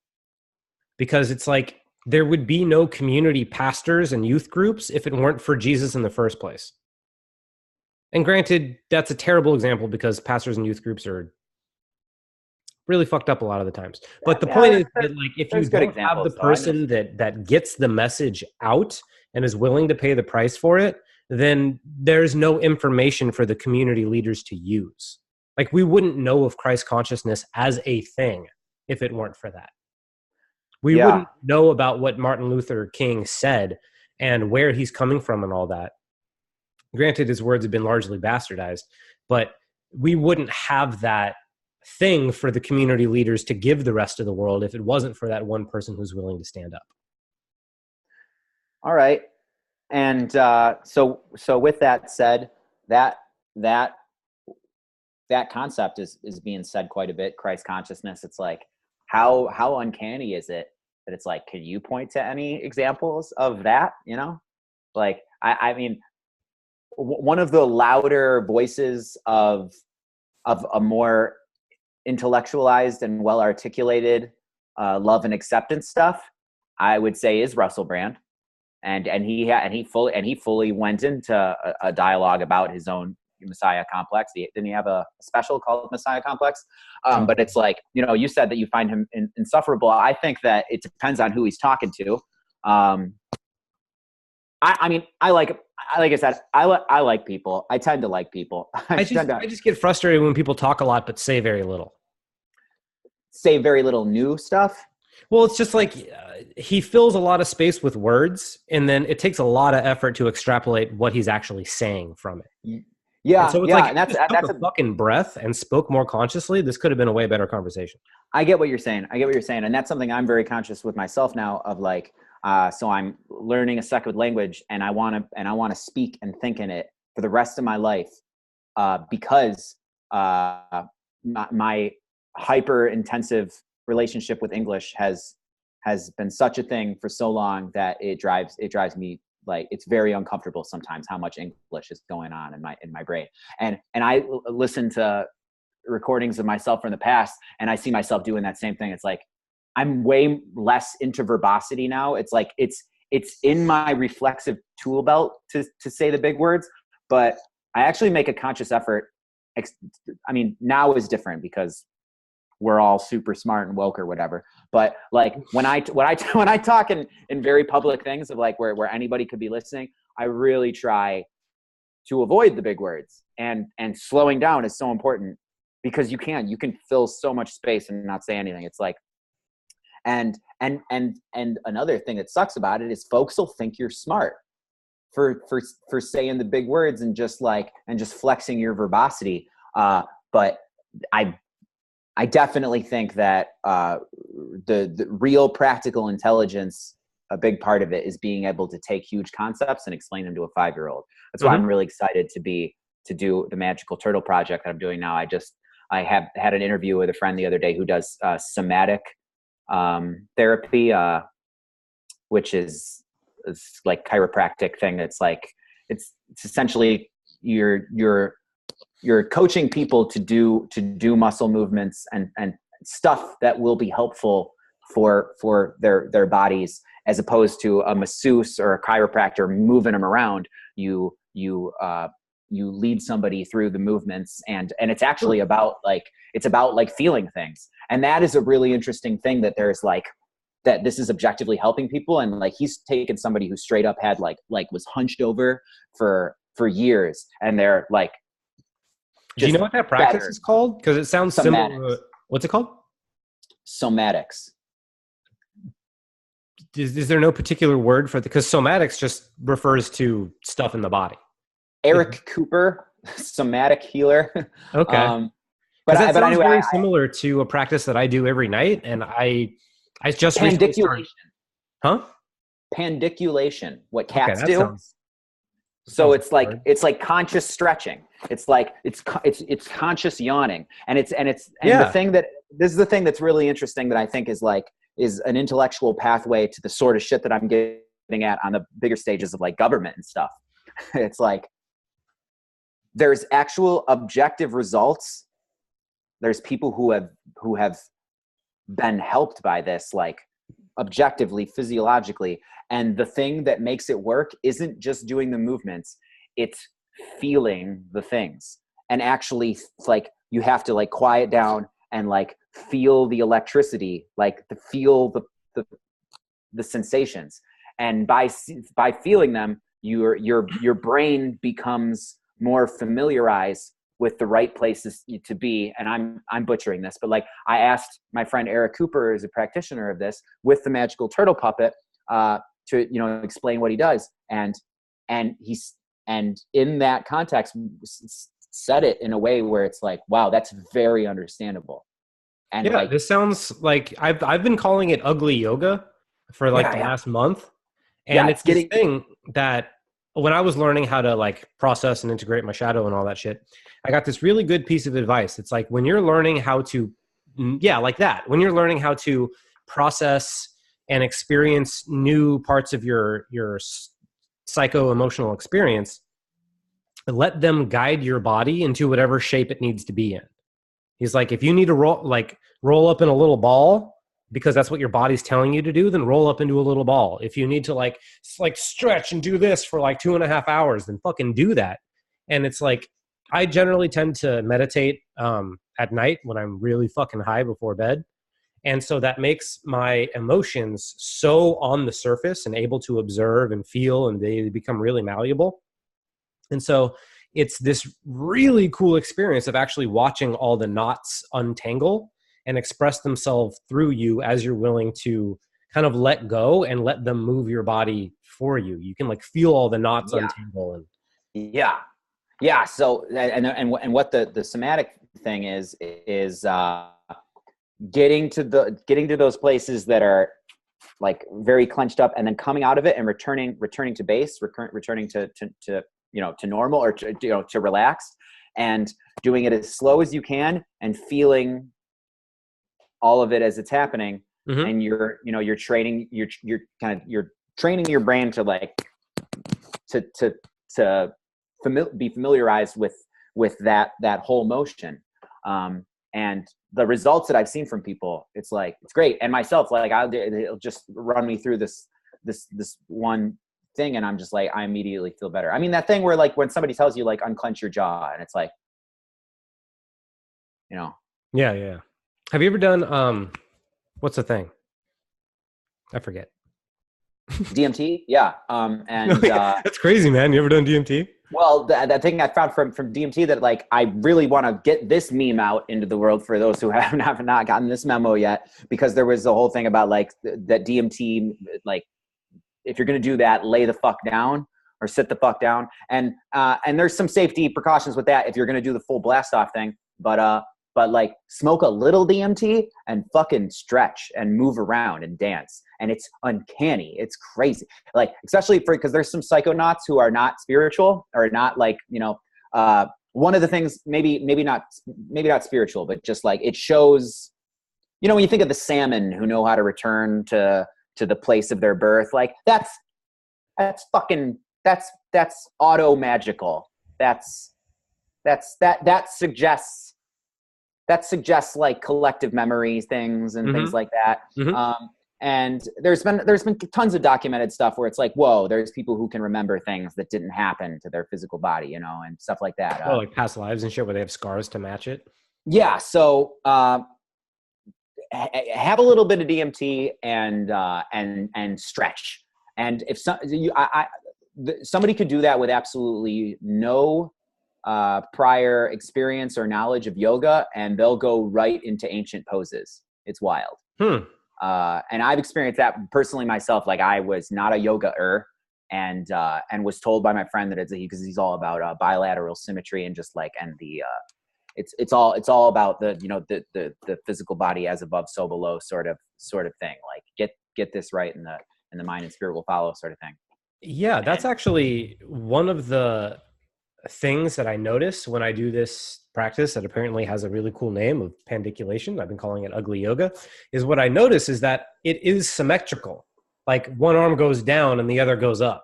because it's like there would be no community pastors and youth groups if it weren't for Jesus in the first place. And granted, that's a terrible example because pastors and youth groups are really fucked up a lot of the times. But the Yeah, point is that, like, if you there's good don't have the examples, though. person that gets the message out and is willing to pay the price for it, then there's no information for the community leaders to use. Like, we wouldn't know of Christ consciousness as a thing if it weren't for that. We Yeah, wouldn't know about what Martin Luther King said and where he's coming from and all that. Granted, his words have been largely bastardized, but we wouldn't have that thing for the community leaders to give the rest of the world if it wasn't for that one person who's willing to stand up. all right. And so with that said, that that that concept is being said quite a bit. Christ consciousness. It's like, how uncanny is it that it's like, can you point to any examples of that? You know, like I mean, one of the louder voices of a more intellectualized and well articulated love and acceptance stuff, I would say, is Russell Brand. And he fully went into a dialogue about his own Messiah complex. Didn't he have a special called Messiah Complex? But it's like, you know, you said that you find him insufferable. I think that it depends on who he's talking to. I mean, like I said, I like people. I tend to like people. I just get frustrated when people talk a lot but say very little. Say very little new stuff. Well, it's just like he fills a lot of space with words, and then it takes a lot of effort to extrapolate what he's actually saying from it. Yeah, and so it's yeah, like, and that's a fucking breath and spoke more consciously. This could have been a way better conversation. I get what you're saying. And that's something I'm very conscious with myself now of, like, so I'm learning a second language, and I want to speak and think in it for the rest of my life, because my hyper intensive relationship with English has been such a thing for so long that it drives me, like, it's very uncomfortable sometimes how much English is going on in my brain. And I listen to recordings of myself from the past, and I see myself doing that same thing. It's like, I'm way less into verbosity now. It's like, it's in my reflexive tool belt to say the big words, but I actually make a conscious effort. I mean, now is different because we're all super smart and woke or whatever. But like, when I talk in very public things of, like, where anybody could be listening, I really try to avoid the big words, and slowing down is so important, because you can fill so much space and not say anything. It's like, and another thing that sucks about it is folks will think you're smart for saying the big words and just flexing your verbosity. But I definitely think that the real practical intelligence, a big part of it is being able to take huge concepts and explain them to a 5-year-old. That's why I'm really excited to do the Magical Turtle project that I'm doing now. I have had an interview with a friend the other day who does somatic therapy, which is like chiropractic thing. It's like, it's essentially you're coaching people to do muscle movements and stuff that will be helpful for their bodies, as opposed to a masseuse or a chiropractor moving them around. You lead somebody through the movements, and it's actually about feeling things. And that is a really interesting thing, that there's that this is objectively helping people. And like, he's taken somebody who straight up had like was hunched over for years, and they're like, do you know what that practice is called? Because it sounds similar. What's it called? Somatics. Is there no particular word for it? Because somatics just refers to stuff in the body. Eric Cooper, somatic healer. Okay. But anyway, very similar to a practice that I do every night, and I just pandiculation. Huh? Pandiculation. What cats do. So it's like conscious stretching. It's like it's conscious yawning, and the thing that this is the thing that's really interesting that I think is an intellectual pathway to the sort of shit that I'm getting at on the bigger stages of like government and stuff. It's like, there's actual objective results. There's people who have been helped by this, like objectively, physiologically. And the thing that makes it work isn't just doing the movements, it's feeling the things. And actually, like, you have to like quiet down and like feel the electricity, like to feel the sensations. And by feeling them, your brain becomes more familiarized with the right places to be. And I'm butchering this, but like I asked my friend Eric Cooper, who's a practitioner of this, with the magical turtle puppet, to explain what he does, and in that context said it in a way where it's like, wow, that's very understandable. And Yeah, like, this sounds like I've been calling it ugly yoga for like the last month. And it's this thing that when I was learning how to like process and integrate my shadow and all that shit, I got this really good piece of advice. It's like when you're learning how to, like that, when you're learning how to process and experience new parts of your psycho-emotional experience, let them guide your body into whatever shape it needs to be in. He's like, if you need to roll up in a little ball because that's what your body's telling you to do, then roll up into a little ball. If you need to like stretch and do this for like 2.5 hours, then fucking do that. And it's like, I generally tend to meditate at night when I'm really fucking high before bed. And so that makes my emotions so on the surface and able to observe and feel, and they become really malleable. And so it's this really cool experience of actually watching all the knots untangle and express themselves through you as you're willing to kind of let go and let them move your body for you. You can like feel all the knots untangle. And yeah. So and what the somatic thing is getting to those places that are like very clenched up, and then coming out of it and returning to base, returning to normal, or to relaxed, and doing it as slow as you can and feeling all of it as it's happening. Mm-hmm. And you're training your brain to like to be familiarized with that whole motion. And the results that I've seen from people, it's great. And myself, like it'll just run me through this one thing, and I'm just like, I immediately feel better. I mean, that thing where like when somebody tells you like unclench your jaw, and it's like, Yeah. Have you ever done what's the thing? I forget. DMT? Yeah. That's crazy, man. You ever done DMT? Well, that thing I found from DMT that like I really want to get this meme out into the world for those who have not gotten this memo yet, because there was a whole thing about like that DMT, like if you're going to do that, lay the fuck down or sit the fuck down. And there's some safety precautions with that if you're going to do the full blast off thing. But like smoke a little DMT and fucking stretch and move around and dance. And it's uncanny. It's crazy. Like, especially because there's some psychonauts who are not spiritual, or not like, one of the things, maybe not spiritual, but just like it shows, when you think of the salmon who know how to return to the place of their birth, like that's auto magical. That suggests like collective memories, things and things like that. Mm-hmm. And there's been tons of documented stuff where it's like, whoa, there's people who can remember things that didn't happen to their physical body, and stuff like that. Like past lives and shit where they have scars to match it. Yeah. So have a little bit of DMT and stretch. And if somebody could do that with absolutely no prior experience or knowledge of yoga, and they'll go right into ancient poses. It's wild. And I've experienced that personally myself. Like I was not a yoga-er, and was told by my friend that because he's all about bilateral symmetry and just like, and the it's all about the physical body as above so below sort of thing. Like get this right, and the mind and spirit will follow sort of thing. Yeah, that's actually one of the things that I notice when I do this practice that apparently has a really cool name of pandiculation. I've been calling it ugly yoga. Is what I notice is that it is symmetrical. Like one arm goes down and the other goes up.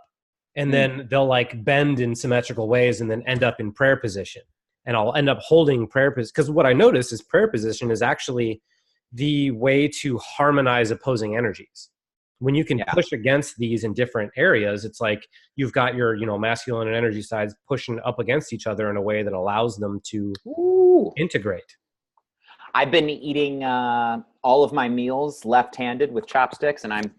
And then they'll like bend in symmetrical ways and then end up in prayer position. And I'll end up holding prayer position. Because what I notice is prayer position is actually the way to harmonize opposing energies. When you can push against these in different areas, it's like you've got your, masculine and energy sides pushing up against each other in a way that allows them to integrate. I've been eating all of my meals left-handed with chopsticks, and I'm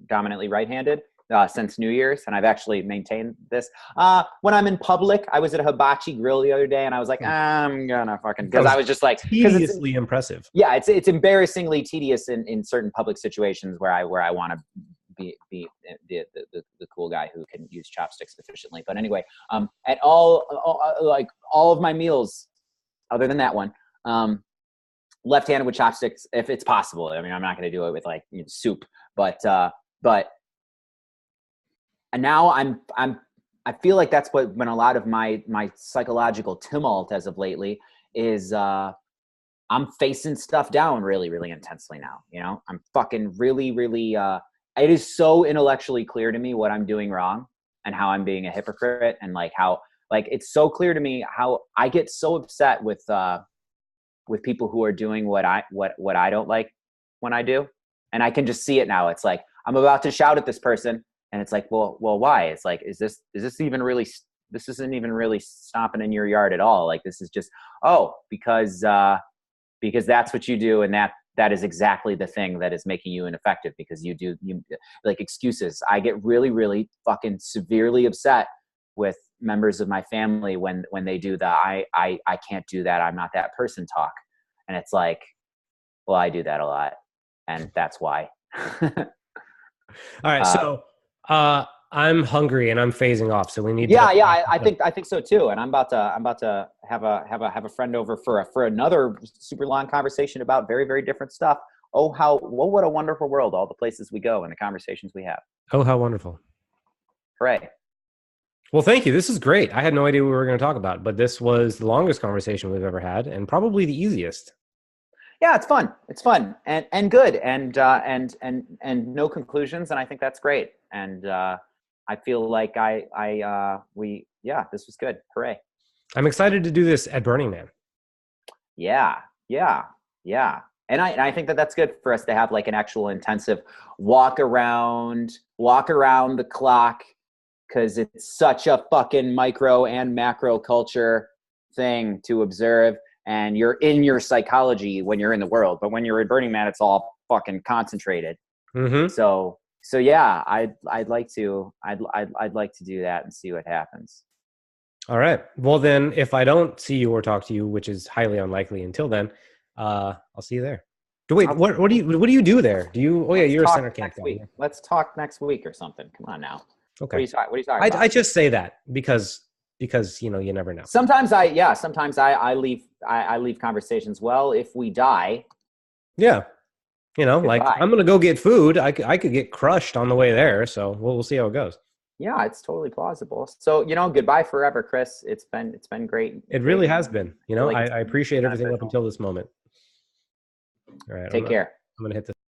dominantly right-handed since New Year's, and I've actually maintained this. When I'm in public, I was at a hibachi grill the other day, and I was like, I'm gonna fucking, because I was just like, tediously impressive. Yeah, it's embarrassingly tedious in certain public situations where I want to be the cool guy who can use chopsticks efficiently. But anyway, at all of my meals, other than that one, left-handed with chopsticks if it's possible. I mean, I'm not going to do it with like soup, but and now I feel like that's when a lot of my psychological tumult as of lately is I'm facing stuff down really, really intensely now. You know, I'm fucking really, really it is so intellectually clear to me what I'm doing wrong and how I'm being a hypocrite, and like how it's so clear to me how I get so upset with people who are doing what I don't like when I do. And I can just see it now. It's like I'm about to shout at this person, and it's like, well, why? It's like, is this even really? This isn't even really stomping in your yard at all. Like, this is just because that's what you do, and that is exactly the thing that is making you ineffective, because you like excuses. I get really, really fucking severely upset with members of my family when they do the I can't do that, I'm not that person talk. And it's like, well, I do that a lot, and that's why. All right, so I'm hungry and I'm phasing off, so we need. I think so too. And I'm about to have a friend over for another super long conversation about very, very different stuff. What a wonderful world! All the places we go and the conversations we have. Oh, how wonderful! Hooray! Well, thank you. This is great. I had no idea what we were going to talk about, but this was the longest conversation we've ever had, and probably the easiest. Yeah, it's fun. It's fun and good, and no conclusions, and I think that's great. And I feel like this was good. Hooray! I'm excited to do this at Burning Man. Yeah. And I think that's good for us to have like an actual intensive walk around the clock, because it's such a fucking micro and macro culture thing to observe. And you're in your psychology when you're in the world, but when you're at Burning Man, it's all fucking concentrated. Mm-hmm. So yeah, I'd like to do that and see what happens. All right. Well, then, if I don't see you or talk to you, which is highly unlikely until then, I'll see you there. Wait, what do you do there? Do you? Oh yeah, you're a center camp guy. Let's talk next week or something. Come on now. Okay. What are you talking about? I just say that because you never know. Sometimes I leave conversations. Well, if we die. Yeah. Like, I'm going to go get food. I could get crushed on the way there. So we'll see how it goes. Yeah, it's totally plausible. So, goodbye forever, Chris. It's been great. It really has been. I appreciate everything up until this moment. All right. Take care. I'm going to hit this.